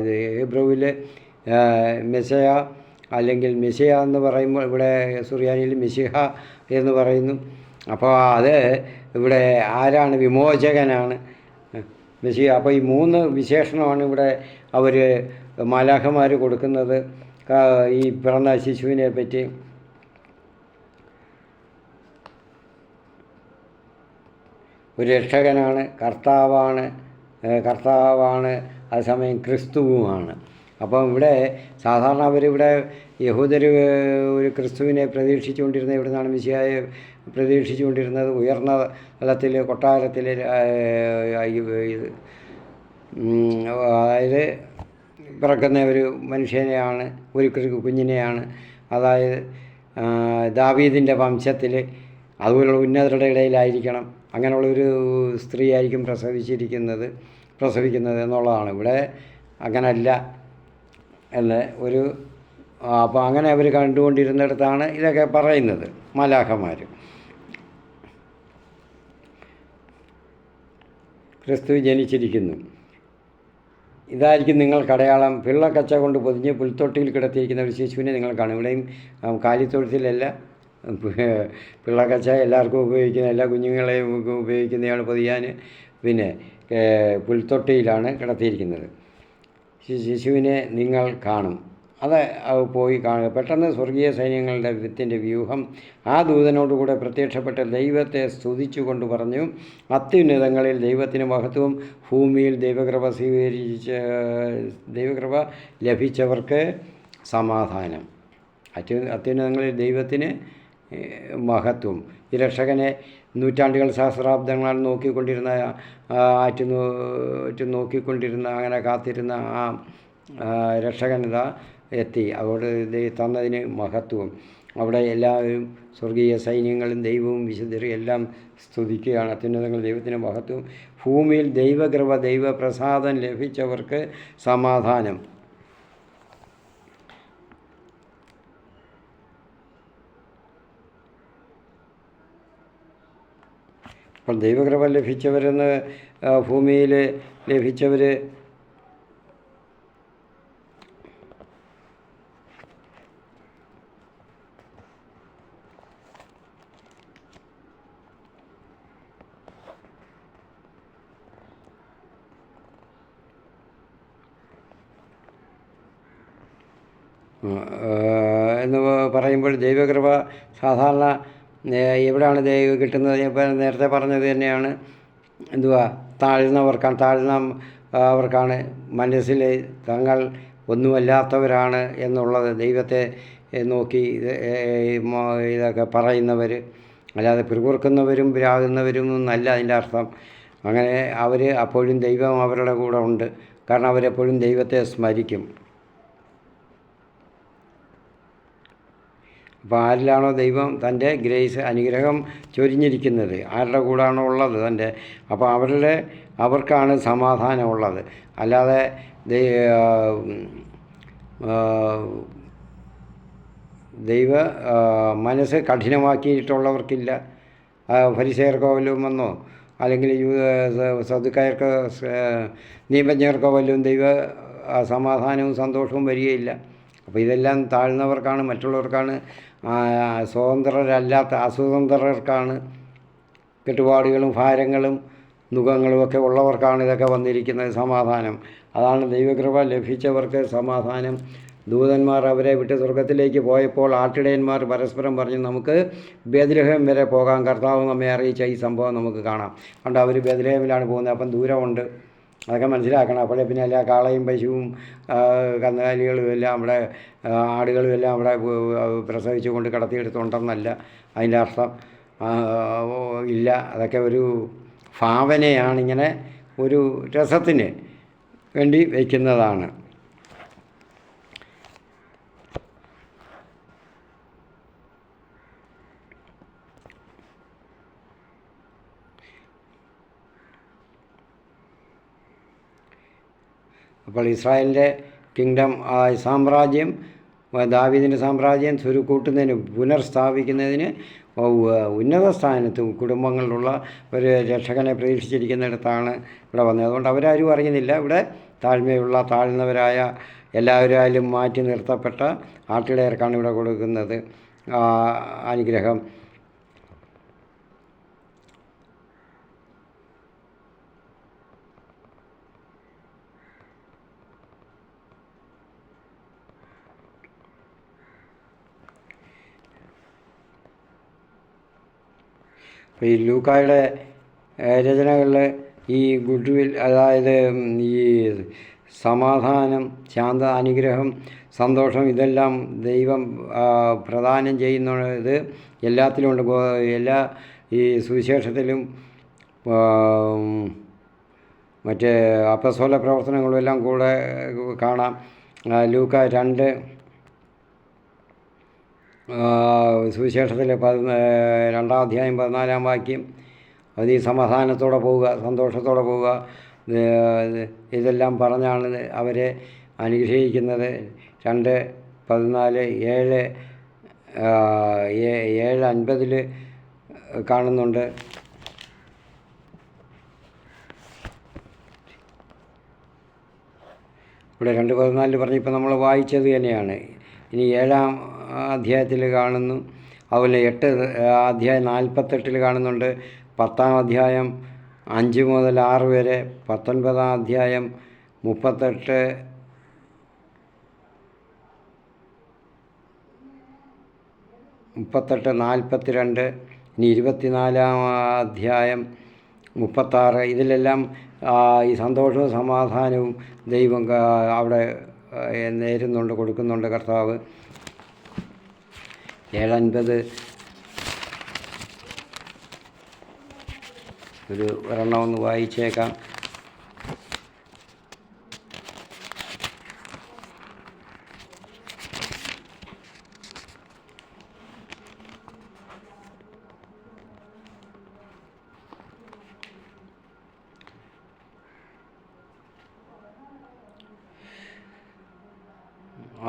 ഇത് ഹീബ്രുവിൽ മെസ്സയ അല്ലെങ്കിൽ മെസ്സിയ എന്ന് പറയുമ്പോൾ ഇവിടെ സുറിയാനിയിൽ മെസ്സിഹ എന്ന് പറയുന്നു. അപ്പോൾ അത് ഇവിടെ ആരാണ്? വിമോചകനാണ് മെസ്സിഹ. അപ്പോൾ ഈ 3 വിശേഷണമാണ് ഇവിടെ അവർ മാലാഖമാർ കൊടുക്കുന്നത് ഈ പിറന്ന ശിശുവിനെ പറ്റി. ഒരു രക്ഷകനാണ്, കർത്താവാണ്, അതേസമയം ക്രിസ്തുവുമാണ്. അപ്പം ഇവിടെ സാധാരണ അവരിവിടെ യഹൂദർ ഒരു ക്രിസ്തുവിനെ പ്രതീക്ഷിച്ചുകൊണ്ടിരുന്നത്, ഇവിടെ നിന്നാണ് മിശിഹായെ പ്രതീക്ഷിച്ചുകൊണ്ടിരുന്നത്. ഉയർന്ന തലത്തിൽ കൊട്ടാരത്തിൽ, അതായത് പിറക്കുന്ന ഒരു മനുഷ്യനെയാണ്, ഒരു കുഞ്ഞിനെയാണ്. അതായത് ദാവീദിൻ്റെ വംശത്തിൽ, അതുപോലുള്ള ഉന്നതരുടെ ഇടയിലായിരിക്കണം, അങ്ങനെയുള്ളൊരു സ്ത്രീ ആയിരിക്കും പ്രസവിക്കുന്നത് എന്നുള്ളതാണ്. ഇവിടെ അങ്ങനല്ല എന്ന് ഒരു അപ്പോൾ അങ്ങനെ അവർ കണ്ടുകൊണ്ടിരുന്നിടത്താണ് ഇതൊക്കെ പറയുന്നത് മാലാഖമാർ. ക്രിസ്തു ജനിച്ചിരിക്കുന്നു, ഇതായിരിക്കും നിങ്ങൾക്കടയാളം. പിള്ളക്കച്ച കൊണ്ട് പൊതിഞ്ഞ് പുൽത്തൊട്ടിയിൽ കിടത്തിയിരിക്കുന്ന ഒരു ശിശുവിനെ നിങ്ങൾ കാണും. ഇവിടെയും കാലിത്തൊഴുത്തിലല്ല, പിള്ളക്കച്ച എല്ലാവർക്കും ഉപയോഗിക്കുന്ന, എല്ലാ കുഞ്ഞുങ്ങളെയും ഉപയോഗിക്കുന്നതാണ് പൊതിയാൻ. പിന്നെ പുൽത്തൊട്ടിയിലാണ് കിടത്തിയിരിക്കുന്നത്. ശിശുവിനെ നിങ്ങൾ കാണും. അത് പോയി കാണുക. പെട്ടെന്ന് സ്വർഗീയ സൈന്യങ്ങളുടെ വിത്തിൻ്റെ വ്യൂഹം ആ ദൂതനോടുകൂടെ പ്രത്യക്ഷപ്പെട്ട ദൈവത്തെ സ്തുതിച്ചുകൊണ്ട് പറഞ്ഞു, അത്യുന്നതങ്ങളിൽ ദൈവത്തിന് മഹത്വവും, ഭൂമിയിൽ ദൈവകൃപ ലഭിച്ചവർക്ക് സമാധാനം. അത്യുന്നതങ്ങളിൽ ദൈവത്തിന് മഹത്വം. ഈ രക്ഷകനെ നൂറ്റാണ്ടുകൾ, സഹസ്രാബ്ദങ്ങളാൽ നോക്കിക്കൊണ്ടിരുന്ന അങ്ങനെ കാത്തിരുന്ന ആ രക്ഷകനിത എത്തി. അവിടെ തന്നതിന് മഹത്വം. അവിടെ എല്ലാവരും സ്വർഗീയ സൈന്യങ്ങളും ദൈവവും വിശുദ്ധരും എല്ലാം സ്തുതിക്കുകയാണ്. അത്യുന്നതങ്ങൾ ദൈവത്തിന് മഹത്വം, ഭൂമിയിൽ ദൈവകൃപ ദൈവപ്രസാദം ലഭിച്ചവർക്ക് സമാധാനം. അപ്പോൾ ദൈവകൃപ ലഭിച്ചവരെന്ന് ഭൂമിയിൽ ലഭിച്ചവർ എന്ന് പറയുമ്പോൾ ദൈവകൃപ സാധാരണ എവിടെയാണ് ദൈവം കിട്ടുന്നത്? ഞാൻ നേരത്തെ പറഞ്ഞത് തന്നെയാണ്. താഴ്ന്നവർക്കാണ് മനസ്സിൽ തങ്ങൾ ഒന്നുമല്ലാത്തവരാണ് എന്നുള്ളത് ദൈവത്തെ നോക്കി ഇതൊക്കെ പറയുന്നവർ. അല്ലാതെ പിറുപിറുക്കുന്നവരും പിരാകുന്നവരും എന്നല്ല അതിൻ്റെ അർത്ഥം. അങ്ങനെ അവർ അപ്പോഴും ദൈവം അവരുടെ കൂടെ ഉണ്ട്. കാരണം അവരെപ്പോഴും ദൈവത്തെ സ്മരിക്കും. അപ്പോൾ ആരിലാണോ ദൈവം തൻ്റെ അനുഗ്രഹം ചൊരിഞ്ഞിരിക്കുന്നത്, ആരുടെ കൂടാണോ ഉള്ളത് തൻ്റെ, അപ്പോൾ അവർക്കാണ് സമാധാനമുള്ളത്. അല്ലാതെ ദൈവ മനസ്സ് കഠിനമാക്കിയിട്ടുള്ളവർക്കില്ല. ഫരിസേയർക്കോ വല്ലതും വന്നോ, അല്ലെങ്കിൽ സദുക്കായർക്കോ നിയമജ്ഞർക്കോ വല്ലതും ദൈവ സമാധാനവും സന്തോഷവും വരികയില്ല. അപ്പോൾ ഇതെല്ലാം താഴ്ന്നവർക്കാണ്, മറ്റുള്ളവർക്കാണ്, സ്വതന്ത്രരല്ലാത്ത അസ്വതന്ത്രർക്കാണ്, കെട്ടുപാടുകളും ഭാരങ്ങളും നുഖങ്ങളുമൊക്കെ ഉള്ളവർക്കാണ് ഇതൊക്കെ വന്നിരിക്കുന്നത്. സമാധാനം, അതാണ് ദൈവകൃപ ലഭിച്ചവർക്ക് സമാധാനം. ദൂതന്മാർ അവരെ വിട്ട് സ്വർഗത്തിലേക്ക് പോയപ്പോൾ ആട്ടിടയന്മാർ പരസ്പരം പറഞ്ഞു, നമുക്ക് ബേത്ലഹേം വരെ പോകാം, കർത്താവ് നമ്മെ അറിയിച്ച ഈ സംഭവം നമുക്ക് കാണാം. കണ്ട് അവർ ബേത്ലഹേമിലാണ് പോകുന്നത്. അപ്പം ദൂരമുണ്ട്, അതൊക്കെ മനസ്സിലാക്കണം. അപ്പോഴേ പിന്നെ എല്ലാ കാളയും പശുവും കന്നുകാലികളും എല്ലാം അവിടെ ആടുകളും എല്ലാം അവിടെ പ്രസവിച്ചു കൊണ്ട് കടത്തിയെടുത്തുണ്ടെന്നല്ല അതിൻ്റെ അർത്ഥം. ഇല്ല, അതൊക്കെ ഒരു ഭാവനയാണ്, ഇങ്ങനെ ഒരു രസത്തിന് വേണ്ടി വയ്ക്കുന്നതാണ്. അപ്പോൾ ഇസ്രായേലിൻ്റെ കിങ്ഡം സാമ്രാജ്യം, ദാവീദിൻ്റെ സാമ്രാജ്യം സ്വരുക്കൂട്ടുന്നതിന് പുനർസ്ഥാപിക്കുന്നതിന് ഉന്നത സ്ഥാനത്ത് കുടുംബങ്ങളിലുള്ള ഒരു രക്ഷകനെ പ്രതീക്ഷിച്ചിരിക്കുന്നിടത്താണ് ഇവിടെ വന്നത്. അതുകൊണ്ട് അവരാരും അറിയുന്നില്ല. ഇവിടെ താഴ്മയുള്ള താഴ്ന്നവരായ എല്ലാവരായാലും മാറ്റി നിർത്തപ്പെട്ട ആട്ടിടയർക്കാണ് ഇവിടെ കൊടുക്കുന്നത് അനുഗ്രഹം. അപ്പോൾ ഈ ലൂക്കായുടെ രചനകളിൽ ഈ ഗുഡ് വിൽ, അതായത് ഈ സമാധാനം, ശാന്ത, അനുഗ്രഹം, സന്തോഷം, ഇതെല്ലാം ദൈവം പ്രദാനം ചെയ്യുന്നത് എല്ലാത്തിലുമുണ്ട്. എല്ലാ ഈ സുവിശേഷത്തിലും മറ്റേ അപ്പസ്തോല പ്രവർത്തനങ്ങളും എല്ലാം കൂടെ കാണാം. ലൂക്ക 2 സുവിശേഷത്തിലെ 2-ാം അധ്യായം 14-ാം വാക്യം, അത് ഈ സമാധാനത്തോടെ പോവുക, സന്തോഷത്തോടെ പോവുക, ഇതെല്ലാം പറഞ്ഞാണ് അവരെ അനുഗ്രഹിക്കുന്നത്. 2:14, 7:50 കാണുന്നുണ്ട്. ഇവിടെ 2:14 പറഞ്ഞ് ഇപ്പം നമ്മൾ വായിച്ചത് തന്നെയാണ്. ഇനി 7-ാം അധ്യായത്തിൽ കാണുന്നു. അതുപോലെ 8 അധ്യായം 48 കാണുന്നുണ്ട്. 10-ാം അധ്യായം 5 മുതൽ 6 വരെ, 19-ാം അധ്യായം 38, 42, ഇനി 24-ാം അധ്യായം 36. ഇതിലെല്ലാം ഈ സന്തോഷവും സമാധാനവും ദൈവം അവിടെ നേരുന്നുണ്ട്, കൊടുക്കുന്നുണ്ട് കർത്താവ്. 7:50 ഒരെണ്ണം ഒന്ന് വായിച്ചേക്കാം.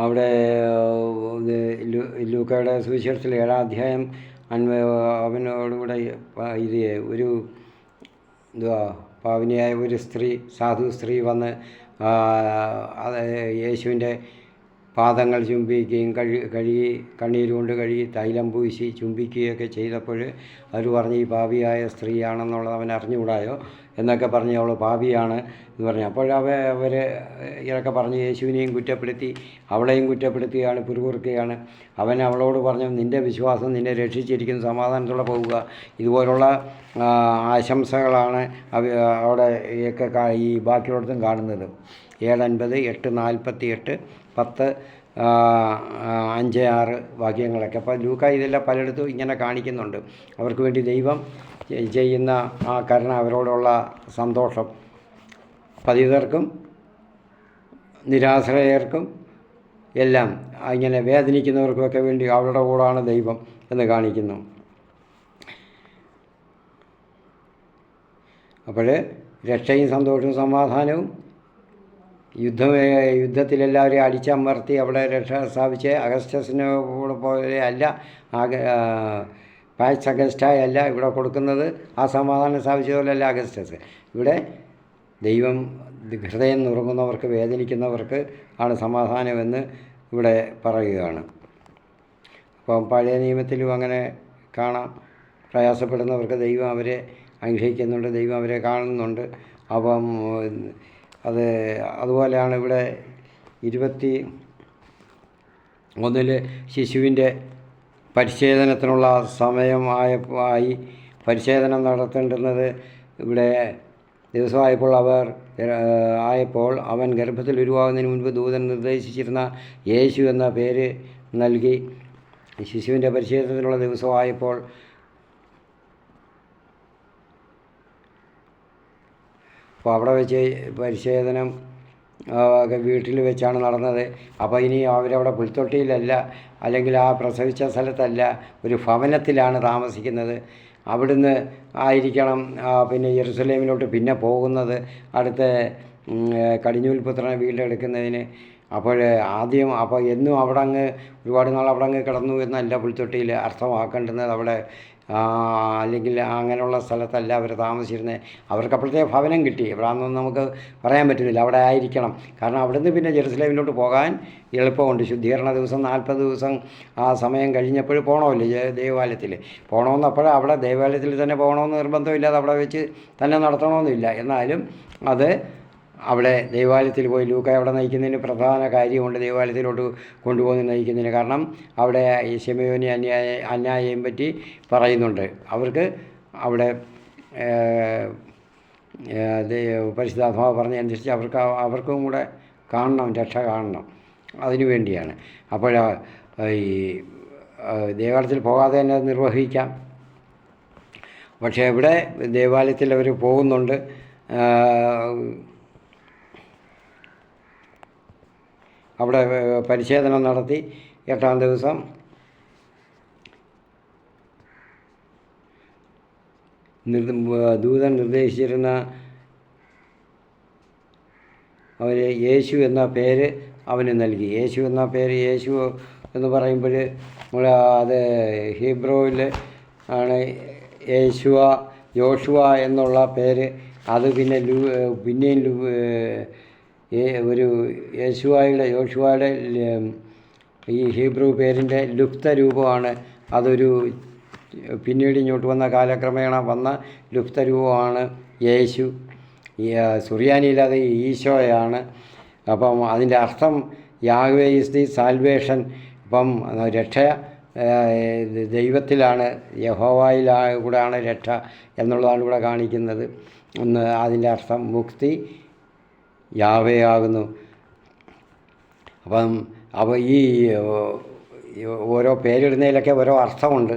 അവിടെ ലൂക്കയുടെ സുവിശേഷത്തിൽ 7-ാം അധ്യായം അവനോടുകൂടെ ഇത് ഒരു പാവനിയായ ഒരു സ്ത്രീ, സാധു സ്ത്രീ വന്ന് യേശുവിൻ്റെ പാദങ്ങൾ ചുംബിക്കുകയും കഴുകി കണ്ണീരുകൊണ്ട് കഴുകി തൈലം പൂശി ചുംബിക്കുകയൊക്കെ ചെയ്തപ്പോൾ അവർ പറഞ്ഞ് ഈ പാപിയായ സ്ത്രീയാണെന്നുള്ളത് അവൻ അറിഞ്ഞുകൂടായോ എന്നൊക്കെ പറഞ്ഞ് അവൾ പാപിയാണ് എന്ന് പറഞ്ഞു. അവർ ഇതൊക്കെ പറഞ്ഞ് യേശുവിനെയും കുറ്റപ്പെടുത്തി അവളെയും കുറ്റപ്പെടുത്തുകയാണ്, പിറുപിറുക്കുകയാണ്. അവൻ അവളോട് പറഞ്ഞു, നിൻ്റെ വിശ്വാസം നിന്നെ രക്ഷിച്ചിരിക്കുന്നു, സമാധാനത്തോടെ പോവുക. ഇതുപോലുള്ള ആശംസകളാണ് അവിടെ ഈ ബാക്കിയുള്ളടത്തും കാണുന്നത്. 7:50, 8:48, 10, 5-6 വാക്യങ്ങളൊക്കെ. അപ്പോൾ ലൂക്ക ഇതെല്ലാം പലയിടത്തും ഇങ്ങനെ കാണിക്കുന്നുണ്ട്. അവർക്ക് വേണ്ടി ദൈവം ചെയ്യുന്ന ആ കരുണ, അവരോടുള്ള സന്തോഷം, പതിതർക്കും നിരാശ്രയർക്കും എല്ലാം ഇങ്ങനെ വേദനിക്കുന്നവർക്കൊക്കെ വേണ്ടി അവരുടെ കൂടാണ് ദൈവം എന്ന് കാണിക്കുന്നു. അപ്പോൾ രക്ഷയും സന്തോഷവും സമാധാനവും, യുദ്ധത്തിലെല്ലാവരെയും അടിച്ചമർത്തി അവിടെ രക്ഷ സ്ഥാപിച്ച് അഗസ്റ്റസിനെ പോലെ അല്ല, പാക്സ് അഗസ്റ്റായല്ല ഇവിടെ കൊടുക്കുന്നത്. ആ സമാധാനം സ്ഥാപിച്ചതുപോലെയല്ല അഗസ്റ്റസ്. ഇവിടെ ദൈവം ഹൃദയം നുറുങ്ങുന്നവർക്ക്, വേദനിക്കുന്നവർക്ക് ആണ് സമാധാനമെന്ന് ഇവിടെ പറയുകയാണ്. അപ്പം പഴയ നിയമത്തിലും അങ്ങനെ കാണാം. പ്രയാസപ്പെടുന്നവർക്ക് ദൈവം അവരെ അനുഗ്രഹിക്കുന്നുണ്ട്, ദൈവം അവരെ കാണുന്നുണ്ട്. അപ്പം അതുപോലെയാണ് ഇവിടെ ഒന്നിൽ ശിശുവിൻ്റെ പരിച്ഛേദനത്തിനുള്ള സമയമായി പരിച്ഛേദനം നടത്തേണ്ടുന്നത് ഇവിടെ ദിവസമായപ്പോൾ അവൻ ഗർഭത്തിൽ ഉരുവാകുന്നതിന് മുൻപ് ദൂതൻ നിർദ്ദേശിച്ചിരുന്ന യേശു എന്ന പേര് നൽകി. ശിശുവിൻ്റെ പരിച്ഛേദനത്തിനുള്ള ദിവസമായപ്പോൾ അപ്പോൾ അവിടെ വെച്ച് പരിച്ഛേദനം വീട്ടിൽ വെച്ചാണ് നടന്നത്. അപ്പോൾ ഇനി അവരവിടെ പുൽത്തൊട്ടിയിലല്ല, അല്ലെങ്കിൽ ആ പ്രസവിച്ച സ്ഥലത്തല്ല, ഒരു ഭവനത്തിലാണ് താമസിക്കുന്നത്. അവിടുന്ന് ആയിരിക്കണം പിന്നെ യെരുസലേമിലോട്ട് പിന്നെ പോകുന്നത്, അടുത്ത കടിഞ്ഞൂൽ പുത്രനെ വീണ്ടെടുക്കുന്നതിന്. അപ്പോൾ എന്നും അവിടെ അങ്ങ് ഒരുപാട് നാൾ അവിടെ അങ്ങ് കിടന്നു എന്നല്ല പുൽത്തൊട്ടിയിൽ അർത്ഥമാക്കേണ്ടുന്നത്. അവിടെ അല്ലെങ്കിൽ അങ്ങനെയുള്ള സ്ഥലത്തല്ല അവർ താമസിച്ചിരുന്നത്. അവർക്ക് അപ്പോഴത്തെ ഭവനം കിട്ടി. എവിടെയാണെന്നൊന്നും നമുക്ക് പറയാൻ പറ്റുന്നില്ല. അവിടെ ആയിരിക്കണം. കാരണം അവിടുന്ന് പിന്നെ ജെറുസലേമിലോട്ട് പോകാൻ എളുപ്പമുണ്ട്. ശുദ്ധീകരണ ദിവസം 40 ദിവസം ആ സമയം കഴിഞ്ഞപ്പോൾ പോകണമല്ലോ ദേവാലയത്തിൽ. പോകണമെന്നപ്പോൾ അവിടെ ദേവാലയത്തിൽ തന്നെ പോകണമെന്ന് നിർബന്ധമില്ലാതെ അവിടെ വെച്ച് തന്നെ നടത്തണമെന്നില്ല. എന്നാലും അത് അവിടെ ദൈവാലയത്തിൽ പോയി ലൂക്ക അവിടെ നയിക്കുന്നതിന് പ്രധാന കാര്യമുണ്ട്. ദൈവാലയത്തിലോട്ട് കൊണ്ടുപോകുന്ന നയിക്കുന്നതിന്. കാരണം അവിടെ ഈ ശിമയോനെ അന്യായെയും പറ്റി പറയുന്നുണ്ട്. അവർക്ക് അവിടെ പരിശുദ്ധാത്മാവ് പറഞ്ഞതനുസരിച്ച് അവർക്കും കൂടെ കാണണം, രക്ഷ കാണണം. അതിനു വേണ്ടിയാണ്. അപ്പോൾ ഈ ദേവാലയത്തിൽ പോകാതെ തന്നെ നിർവഹിക്കാം. പക്ഷേ ഇവിടെ ദേവാലയത്തിൽ അവർ പോകുന്നുണ്ട്. അവിടെ പരിച്ഛേദനം നടത്തി 8-ാം ദിവസം ദൂതൻ നിർദ്ദേശിച്ചിരുന്ന അവർ യേശു എന്ന പേര് അവന് നൽകി. യേശു എന്ന പേര്, യേശു എന്ന് പറയുമ്പോൾ അത് ഹീബ്രുവിൽ ആണ് യോശുവ എന്നുള്ള പേര്. അത് പിന്നെയും ഒരു യോശുവയുടെ ഈ ഹീബ്രു പേരിൻ്റെ ലുപ്ത രൂപമാണ്. അതൊരു പിന്നീട് ഇങ്ങോട്ട് വന്ന കാലക്രമേണ വന്ന ലുപ്ത രൂപമാണ് യേശു. സുറിയാനിയിലത് ഈശോയാണ്. അപ്പം അതിൻ്റെ അർത്ഥം യാഹ്വേ ഈസ് ദി സാൽവേഷൻ. അപ്പം രക്ഷ ദൈവത്തിലാണ്, യഹോവയിലൂടെയാണ് രക്ഷ എന്നുള്ളതാണ് ഇവിടെ കാണിക്കുന്നത്. അതിൻ്റെ അർത്ഥം മുക്തി യാഹ്വേ ആകുന്നു. അപ്പോൾ ഈ ഓരോ പേരിടുന്നതിലൊക്കെ ഓരോ അർത്ഥമുണ്ട്.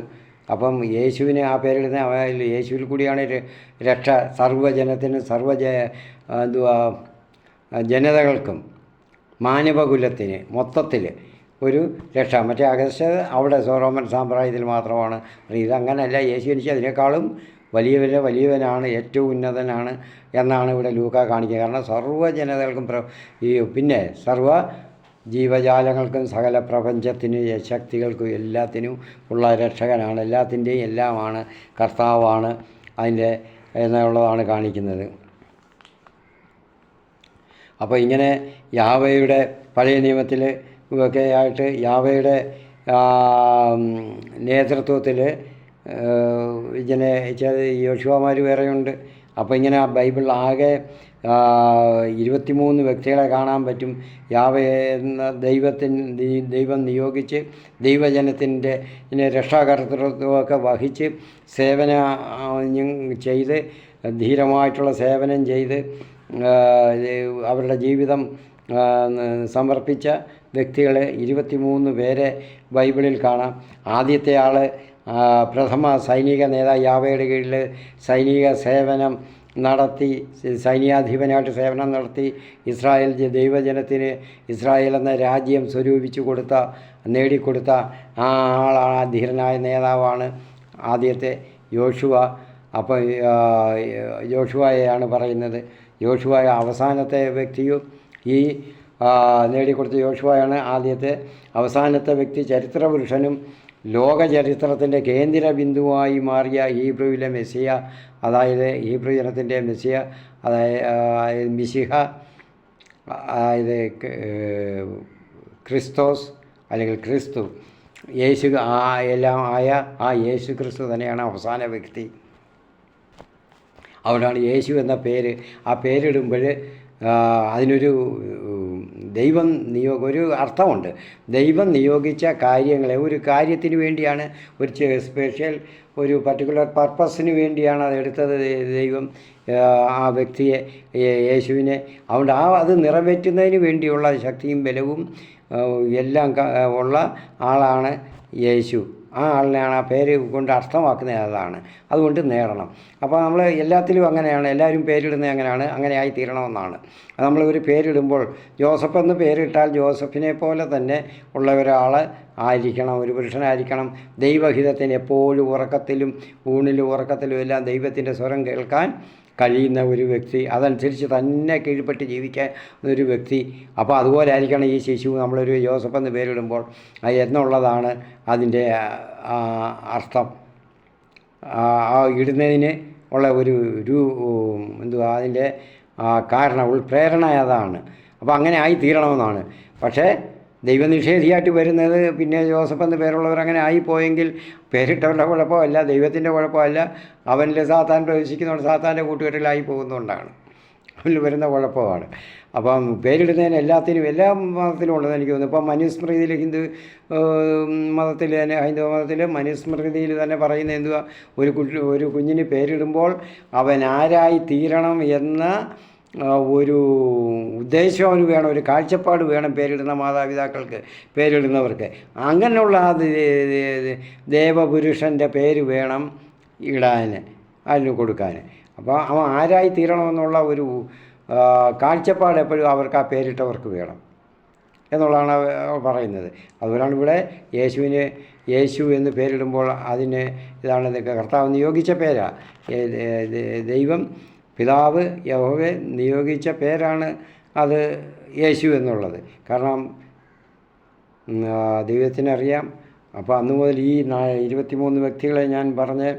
അപ്പം യേശുവിന് ആ പേരിടുന്ന യേശുവിൽ കൂടിയാണ് രക്ഷ സർവ്വജനത്തിനും ജനതകൾക്കും മാനവകുലത്തിന് മൊത്തത്തിൽ ഒരു രക്ഷ. മറ്റേ അഗസ്റ്റസ് അവിടെ റോമൻ സാമ്രാജ്യത്തിൽ മാത്രമാണ്. ഇതങ്ങനല്ല. യേശു എനിക്ക് അതിനേക്കാളും വലിയവനാണ്, ഏറ്റവും ഉന്നതനാണ് എന്നാണ് ഇവിടെ ലൂക്ക കാണിക്കുക. കാരണം സർവ്വജനതകൾക്കും പിന്നെ സർവ്വ ജീവജാലങ്ങൾക്കും സകല പ്രപഞ്ചത്തിന് ശക്തികൾക്കും എല്ലാത്തിനും ഉള്ള രക്ഷകനാണ്. എല്ലാത്തിൻ്റെയും എല്ലാമാണ്, കർത്താവാണ് അതിൻ്റെ എന്നുള്ളതാണ് കാണിക്കുന്നത്. അപ്പോൾ ഇങ്ങനെ യാഹ്വേയുടെ പഴയ നിയമത്തിൽ ഒക്കെ ആയിട്ട് യാഹ്വേയുടെ നേതൃത്വത്തിൽ ഇങ്ങനെ യോശുവമാർ വേറെയുണ്ട്. അപ്പോൾ ഇങ്ങനെ ബൈബിൾ ആകെ 23 വ്യക്തികളെ കാണാൻ പറ്റും. യാഹ്വേ എന്ന ദൈവം നിയോഗിച്ച് ദൈവജനത്തിൻ്റെ രക്ഷാകർതൃത്വമൊക്കെ വഹിച്ച് ചെയ്ത് ധീരമായിട്ടുള്ള സേവനം ചെയ്ത് അവരുടെ ജീവിതം സമർപ്പിച്ച വ്യക്തികൾ 23 പേരെ ബൈബിളിൽ കാണാം. ആദ്യത്തെ ആൾ പ്രഥമ സൈനിക നേതാവ്, യാഹ്വേയുടെ കീഴിൽ സൈനിക സേവനം നടത്തി, സൈന്യാധിപനായിട്ട് സേവനം നടത്തി ഇസ്രായേൽ ദൈവജനത്തിന് ഇസ്രായേൽ എന്ന രാജ്യം നേടിക്കൊടുത്ത ആ ആളാണ്, ധീരനായ നേതാവാണ് ആദ്യത്തെ യോശുവ. അപ്പോൾ യോശുവയെയാണ് പറയുന്നത്. യോശുവ അവസാനത്തെ വ്യക്തിയും ഈ നേടിക്കൊടുത്ത യോശുവയാണ് അവസാനത്തെ വ്യക്തി. ചരിത്രപുരുഷനും ലോക ചരിത്രത്തിൻ്റെ കേന്ദ്ര ബിന്ദുവായി മാറിയ ഹീബ്രുവിലെ മെസ്സിയ, അതായത് ഹീബ്രു ജനത്തിൻ്റെ മെസ്സിയ, അതായത് മിശിഹ, അതായത് ക്രിസ്തോസ് അല്ലെങ്കിൽ ക്രിസ്തു, യേശു എല്ലാം ആയ ആ യേശു ക്രിസ്തു തന്നെയാണ് അവസാന വ്യക്തി. അവിടെയാണ് യേശു എന്ന പേര്. ആ പേരിടുമ്പോൾ അതിനൊരു ദൈവം ഒരു അർത്ഥമുണ്ട്. ദൈവം നിയോഗിച്ച കാര്യങ്ങളെ ഒരു കാര്യത്തിന് വേണ്ടിയാണ്, ഒരു സ്പെഷ്യൽ ഒരു പർട്ടിക്കുലർ പർപ്പസിന് വേണ്ടിയാണ് അതെടുത്തത് ദൈവം ആ വ്യക്തിയെ, യേശുവിനെ. അതുകൊണ്ട് അത് നിറവേറ്റുന്നതിന് വേണ്ടിയുള്ള ശക്തിയും ബലവും എല്ലാം ഉള്ള ആളാണ് യേശു. ആ ആളിനെയാണ് ആ പേര് കൊണ്ട് അർത്ഥമാക്കുന്നത് അതാണ്. അതുകൊണ്ട് നേടണം. അപ്പോൾ നമ്മൾ എല്ലാത്തിലും അങ്ങനെയാണ്, എല്ലാവരും പേരിടുന്നത് അങ്ങനെയാണ്, അങ്ങനെ ആയി തീരണമെന്നാണ്. നമ്മൾ ഒരു പേരിടുമ്പോൾ ജോസഫ് എന്ന് പേരിട്ടാൽ ജോസഫിനെ പോലെ തന്നെ ഉള്ള ഒരാൾ ആയിരിക്കണം, ഒരു പുരുഷനായിരിക്കണം. ദൈവഹിതത്തിന് എപ്പോഴും ഉറക്കത്തിലും ഊണിലും ഉറക്കത്തിലും എല്ലാം ദൈവത്തിൻ്റെ സ്വരം കേൾക്കാൻ കഴിയുന്ന ഒരു വ്യക്തി, അതനുസരിച്ച് തന്നെ കീഴ്പ്പെട്ട് ജീവിക്കാൻ ഒരു വ്യക്തി. അപ്പോൾ അതുപോലെ ആയിരിക്കണം ഈ ശിശു. നമ്മളൊരു ജോസഫ് എന്ന് പേരിടുമ്പോൾ എന്നുള്ളതാണ് അതിൻ്റെ അർത്ഥം. ആ ഇടുന്നതിന് ഉള്ള ഒരു എന്തുവാ അതിൻ്റെ കാരണം, ഉൾപ്രേരണ അതാണ്. അപ്പോൾ അങ്ങനെ ആയി തീരണമെന്നാണ്. പക്ഷേ ദൈവനിഷേധിയായിട്ട് വരുന്നത് പിന്നെ ജോസഫ് എന്ന് പേരുള്ളവർ അങ്ങനെ ആയിപ്പോയെങ്കിൽ പേരിട്ടവരുടെ കുഴപ്പമല്ല, ദൈവത്തിൻ്റെ കുഴപ്പമല്ല, അവനിൽ സാത്താൻ പ്രവേശിക്കുന്നതുകൊണ്ട് സാത്താൻ്റെ കൂട്ടുകെട്ടിലായി പോകുന്നതുകൊണ്ടാണ്, അവനിൽ വരുന്ന കുഴപ്പമാണ്. അപ്പം പേരിടുന്നതിന് എല്ലാത്തിനും എല്ലാ മതത്തിലും ഉണ്ടെന്ന് എനിക്ക് തോന്നുന്നു. ഇപ്പം മനുസ്മൃതിയിൽ ഹിന്ദു മതത്തിൽ തന്നെ, ഹൈന്ദവ മതത്തിൽ മനുസ്മൃതിയിൽ തന്നെ പറയുന്ന എന്തുവാ, ഒരു കുഞ്ഞിന് പേരിടുമ്പോൾ അവൻ ആരായി തീരണം എന്ന ഒരു ഉദ്ദേശം അവന് വേണം, ഒരു കാഴ്ചപ്പാട് വേണം പേരിടുന്ന മാതാപിതാക്കൾക്ക്, പേരിടുന്നവർക്ക്. അങ്ങനെയുള്ള ദേവപുരുഷൻ്റെ പേര് വേണം ഇടാൻ, അതിന് കൊടുക്കാൻ. അപ്പോൾ അവൻ ആരായി തീരണമെന്നുള്ള ഒരു കാഴ്ചപ്പാട് എപ്പോഴും അവർക്ക് ആ പേരിട്ടവർക്ക് വേണം എന്നുള്ളതാണ് പറയുന്നത്. അതുപോലെയാണ് ഇവിടെ യേശു എന്ന് പേരിടുമ്പോൾ അതിന് ഇതാണ് കർത്താവ് നിയോഗിച്ച പേരാ. ദൈവം പിതാവ് യഹോവയെ നിയോഗിച്ച പേരാണ് അത് യേശു എന്നുള്ളത്. കാരണം ദൈവത്തിനറിയാം. അപ്പോൾ അന്ന് മുതൽ ഈ 23 വ്യക്തികളെ ഞാൻ പറഞ്ഞ്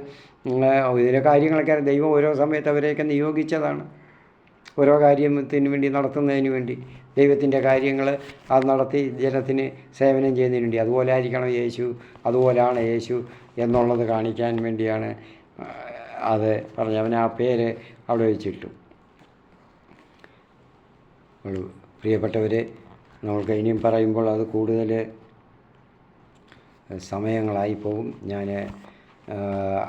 ഇതിലെ കാര്യങ്ങളൊക്കെ ദൈവം ഓരോ സമയത്ത് അവരെയൊക്കെ നിയോഗിച്ചതാണ്, ഓരോ കാര്യത്തിന് വേണ്ടി, നടത്തുന്നതിന് വേണ്ടി, ദൈവത്തിൻ്റെ കാര്യങ്ങൾ അത് നടത്തി ജനത്തിന് സേവനം ചെയ്യുന്നതിന് വേണ്ടി. അതുപോലെ ആയിരിക്കണം യേശു, അതുപോലെയാണ് യേശു എന്നുള്ളത് കാണിക്കാൻ വേണ്ടിയാണ് അത് പറഞ്ഞ് അവൻ ആ പേര് അവിടെ വെച്ചിട്ടു. പ്രിയപ്പെട്ടവരെ, നമ്മൾക്ക് ഇനിയും പറയുമ്പോൾ അത് കൂടുതൽ സമയങ്ങളായി പോകും. ഞാൻ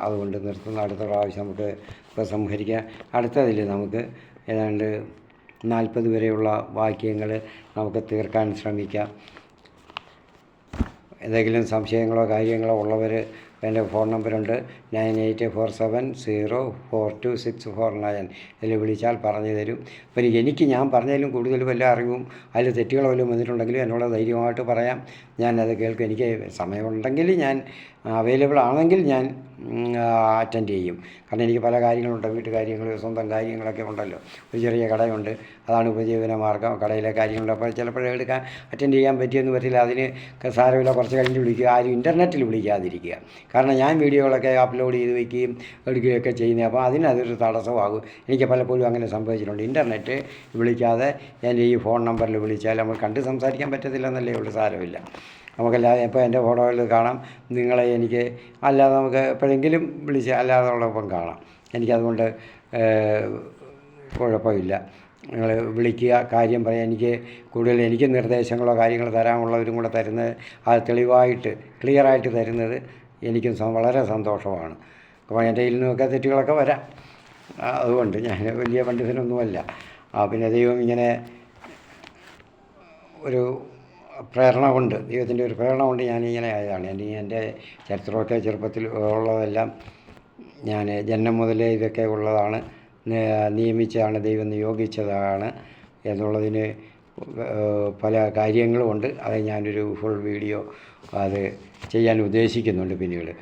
അതുകൊണ്ട് നിർത്തുന്ന. അടുത്ത പ്രാവശ്യം നമുക്ക് ഉപസംഹരിക്കാം. അടുത്തതിൽ നമുക്ക് ഏതാണ്ട് 40 വരെയുള്ള വാക്യങ്ങൾ നമുക്ക് തീർക്കാൻ ശ്രമിക്കാം. എന്തെങ്കിലും സംശയങ്ങളോ കാര്യങ്ങളോ ഉള്ളവർ എൻ്റെ ഫോൺ നമ്പറുണ്ട് 9847042649. ഇതിൽ വിളിച്ചാൽ പറഞ്ഞു തരും. അപ്പോൾ എനിക്ക് ഞാൻ പറഞ്ഞതിലും കൂടുതൽ വല്ല അറിവും അതിൽ തെറ്റുകളോ വല്ലതും വന്നിട്ടുണ്ടെങ്കിലും എന്നോട് ധൈര്യമായിട്ട് പറയാം, ഞാനത് കേൾക്കും. എനിക്ക് സമയമുണ്ടെങ്കിൽ ഞാൻ അവൈലബിൾ ആണെങ്കിൽ ഞാൻ അറ്റൻഡ് ചെയ്യും. കാരണം എനിക്ക് പല കാര്യങ്ങളുണ്ട്, വീട്ടുകാര്യങ്ങൾ, സ്വന്തം കാര്യങ്ങളൊക്കെ ഉണ്ടല്ലോ. ഒരു ചെറിയ കടയുണ്ട്, അതാണ് ഉപജീവന മാർഗ്ഗം. കടയിലെ കാര്യങ്ങളുണ്ട്. അപ്പോൾ ചിലപ്പോഴേ അറ്റൻഡ് ചെയ്യാൻ പറ്റിയെന്ന് വരില്ല. അതിന് സാരമില്ല, കുറച്ച് കഴിഞ്ഞ് വിളിക്കുക. ആരും ഇൻ്റർനെറ്റിൽ വിളിക്കാതിരിക്കുക. കാരണം ഞാൻ വീഡിയോകളൊക്കെ അപ്ലോഡ് ചെയ്ത് വയ്ക്കുകയും എടുക്കുകയൊക്കെ ചെയ്യുന്നത്. അപ്പോൾ അതിനതൊരു തടസ്സമാകും. എനിക്ക് പലപ്പോഴും അങ്ങനെ സംഭവിച്ചിട്ടുണ്ട്. ഇൻ്റർനെറ്റ് വിളിക്കാതെ എൻ്റെ ഈ ഫോൺ നമ്പറിൽ വിളിച്ചാൽ നമുക്ക് കണ്ട് സംസാരിക്കാൻ പറ്റത്തില്ലെന്നല്ലേ ഉള്ളൂ. സാരമില്ല, നമുക്കല്ലാതെ ഇപ്പോൾ എൻ്റെ ഫോട്ടോയിൽ കാണാം നിങ്ങളെ. എനിക്ക് അല്ലാതെ നമുക്ക് എപ്പോഴെങ്കിലും വിളിച്ച് അല്ലാതെ ഉള്ളപ്പം കാണാം. എനിക്കതുകൊണ്ട് കുഴപ്പമില്ല. നിങ്ങൾ വിളിക്കുക, കാര്യം പറയാം. എനിക്ക് കൂടുതൽ എനിക്ക് നിർദ്ദേശങ്ങളോ കാര്യങ്ങളോ തരാനുള്ളവരും കൂടെ തരുന്നത്, അത് തെളിവായിട്ട് ക്ലിയറായിട്ട് തരുന്നത് എനിക്കും വളരെ സന്തോഷമാണ്. അപ്പോൾ എൻ്റെ കയ്യിൽ നിന്നൊക്കെ തെറ്റുകളൊക്കെ വരാം. അതുകൊണ്ട് ഞാൻ വലിയ പണ്ഡിതനൊന്നുമല്ല. പിന്നെ ദൈവം ഇങ്ങനെ ഒരു പ്രേരണ കൊണ്ട്, ദൈവത്തിൻ്റെ ഒരു പ്രേരണ കൊണ്ട് ഞാനിങ്ങനെ ആയതാണ്. എൻ്റെ ചരിത്രമൊക്കെ ചെറുപ്പത്തിൽ ഉള്ളതെല്ലാം ഞാൻ ജന്മം മുതലേ ഇതൊക്കെ ഉള്ളതാണ്, നിയമിച്ചതാണ്, ദൈവം നിയോഗിച്ചതാണ് എന്നുള്ളതിന് പല കാര്യങ്ങളുമുണ്ട്. അത് ഞാനൊരു ഫുൾ വീഡിയോ അത് ചെയ്യാൻ ഉദ്ദേശിക്കുന്നുണ്ട് പിന്നീട്.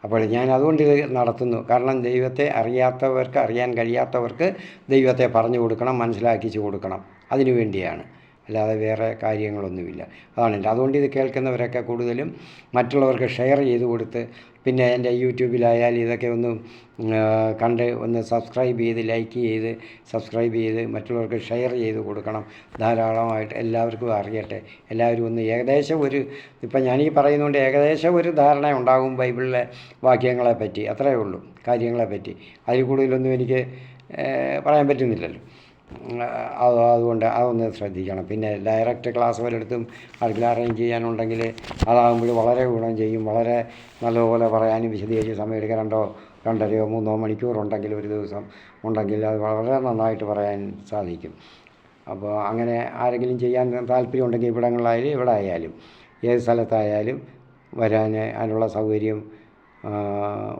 അപ്പോൾ ഞാൻ അതുകൊണ്ട് ഇത് നടത്തുന്നു. കാരണം ദൈവത്തെ അറിയാത്തവർക്ക്, അറിയാൻ കഴിയാത്തവർക്ക് ദൈവത്തെ പറഞ്ഞു കൊടുക്കണം, മനസ്സിലാക്കിച്ചു കൊടുക്കണം. അതിനു വേണ്ടിയാണ്, അല്ലാതെ വേറെ കാര്യങ്ങളൊന്നുമില്ല. അതാണ് എൻ്റെ. അതുകൊണ്ട് ഇത് കേൾക്കുന്നവരൊക്കെ കൂടുതലും മറ്റുള്ളവർക്ക് ഷെയർ ചെയ്ത് കൊടുത്ത്, പിന്നെ എൻ്റെ യൂട്യൂബിലായാലും ഇതൊക്കെ ഒന്ന് കണ്ട് ഒന്ന് സബ്സ്ക്രൈബ് ചെയ്ത്, ലൈക്ക് ചെയ്ത്, സബ്സ്ക്രൈബ് ചെയ്ത് മറ്റുള്ളവർക്ക് ഷെയർ ചെയ്ത് കൊടുക്കണം. ധാരാളമായിട്ട് എല്ലാവർക്കും അറിയട്ടെ. എല്ലാവരും ഒന്ന് ഏകദേശം ഇപ്പം ഞാനീ പറയുന്നതുകൊണ്ട് ഏകദേശം ഒരു ധാരണ ഉണ്ടാകും ബൈബിളിലെ വാക്യങ്ങളെ പറ്റി. അത്രയേ ഉള്ളൂ, കാര്യങ്ങളെ പറ്റി. അതിൽ കൂടുതലൊന്നും എനിക്ക് പറയാൻ പറ്റുന്നില്ലല്ലോ. അതുകൊണ്ട് അതൊന്ന് ശ്രദ്ധിക്കണം. പിന്നെ ഡയറക്റ്റ് ക്ലാസ് വല്ലയിടത്തും ആർക്കെങ്കിലും അറേഞ്ച് ചെയ്യാനുണ്ടെങ്കിൽ അതാകുമ്പോൾ വളരെ ഗുണം ചെയ്യും. വളരെ നല്ലപോലെ പറയാനും വിശദീകരിച്ച് സമയമെടുക്കുക. 2-2.5 മണിക്കൂറുണ്ടെങ്കിൽ ഒരു ദിവസം ഉണ്ടെങ്കിൽ അത് വളരെ നന്നായിട്ട് പറയാൻ സാധിക്കും. അപ്പോൾ അങ്ങനെ ആരെങ്കിലും ചെയ്യാൻ താല്പര്യമുണ്ടെങ്കിൽ ഇവിടങ്ങളിലായാലും ഇവിടെ ആയാലും ഏത് സ്ഥലത്തായാലും വരാൻ അതിനുള്ള സൗകര്യം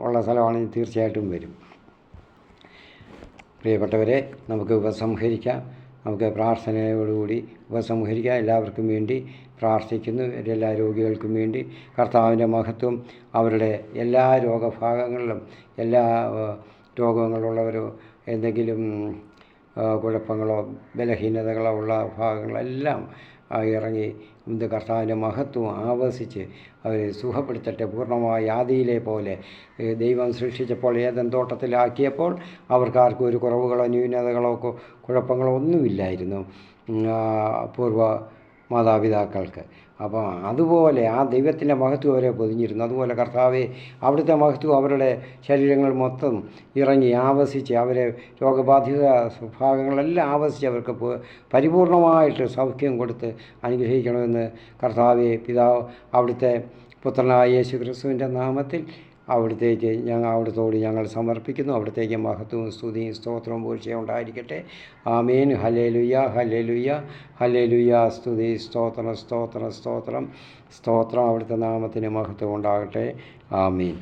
ഉള്ള സ്ഥലമാണെങ്കിൽ തീർച്ചയായിട്ടും വരും. പ്രിയപ്പെട്ടവരെ, നമുക്ക് ഉപസംഹരിക്കാം. നമുക്ക് പ്രാർത്ഥനയോടുകൂടി ഉപസംഹരിക്കാം. എല്ലാവർക്കും വേണ്ടി പ്രാർത്ഥിക്കുന്നു. എല്ലാ രോഗികൾക്കും വേണ്ടി കർത്താവിൻ്റെ മഹത്വം അവരുടെ എല്ലാ രോഗഭാഗങ്ങളിലും, എല്ലാ രോഗങ്ങളുള്ളവരോ എന്തെങ്കിലും കുഴപ്പങ്ങളോ ബലഹീനതകളോ ഉള്ള ഭാഗങ്ങളെല്ലാം ഇറങ്ങി കർത്താവിൻ്റെ മഹത്വം ആവസിച്ച് അവർ സുഖപ്പെടുത്തട്ടെ. പൂർണ്ണമായി ആദിയിലെ പോലെ ദൈവം സൃഷ്ടിച്ചപ്പോൾ ഏദൻ തോട്ടത്തിലാക്കിയപ്പോൾ അവർക്കാർക്കും ഒരു കുറവുകളോ ന്യൂനതകളോ കുഴപ്പങ്ങളോ ഒന്നുമില്ലായിരുന്നു പൂർവ്വ മാതാപിതാക്കൾക്ക്. അപ്പോൾ അതുപോലെ ആ ദൈവത്തിൻ്റെ മഹത്വം അവരെ പൊതിഞ്ഞിരുന്നു. അതുപോലെ കർത്താവെ അവിടുത്തെ മഹത്വം അവരുടെ ശരീരങ്ങൾ മൊത്തം ഇറങ്ങി ആവസിച്ച് അവരെ രോഗബാധിത ഭാഗങ്ങളെല്ലാം ആവസിച്ച് അവർക്ക് പരിപൂർണമായിട്ട് സൗഖ്യം കൊടുത്ത് അനുഗ്രഹിക്കണമെന്ന് കർത്താവെ പിതാവ് അവിടുത്തെ പുത്രനായ യേശു ക്രിസ്തുവിൻ്റെ നാമത്തിൽ അവിടുത്തേക്ക് അവിടുത്തോട് ഞങ്ങൾ സമർപ്പിക്കുന്നു. അവിടുത്തേക്ക് മഹത്വവും സ്തുതിയും സ്തോത്രവും വീഴ്ചയും ഉണ്ടായിരിക്കട്ടെ. ആമേൻ. ഹല്ലേലൂയ, ഹല്ലേലൂയ, ഹല്ലേലൂയ. സ്തുതി, സ്തോത്രം, സ്തോത്രം, സ്തോത്രം, സ്തോത്രം. അവിടുത്തെ നാമത്തിന് മഹത്വം ഉണ്ടാകട്ടെ. ആമേൻ.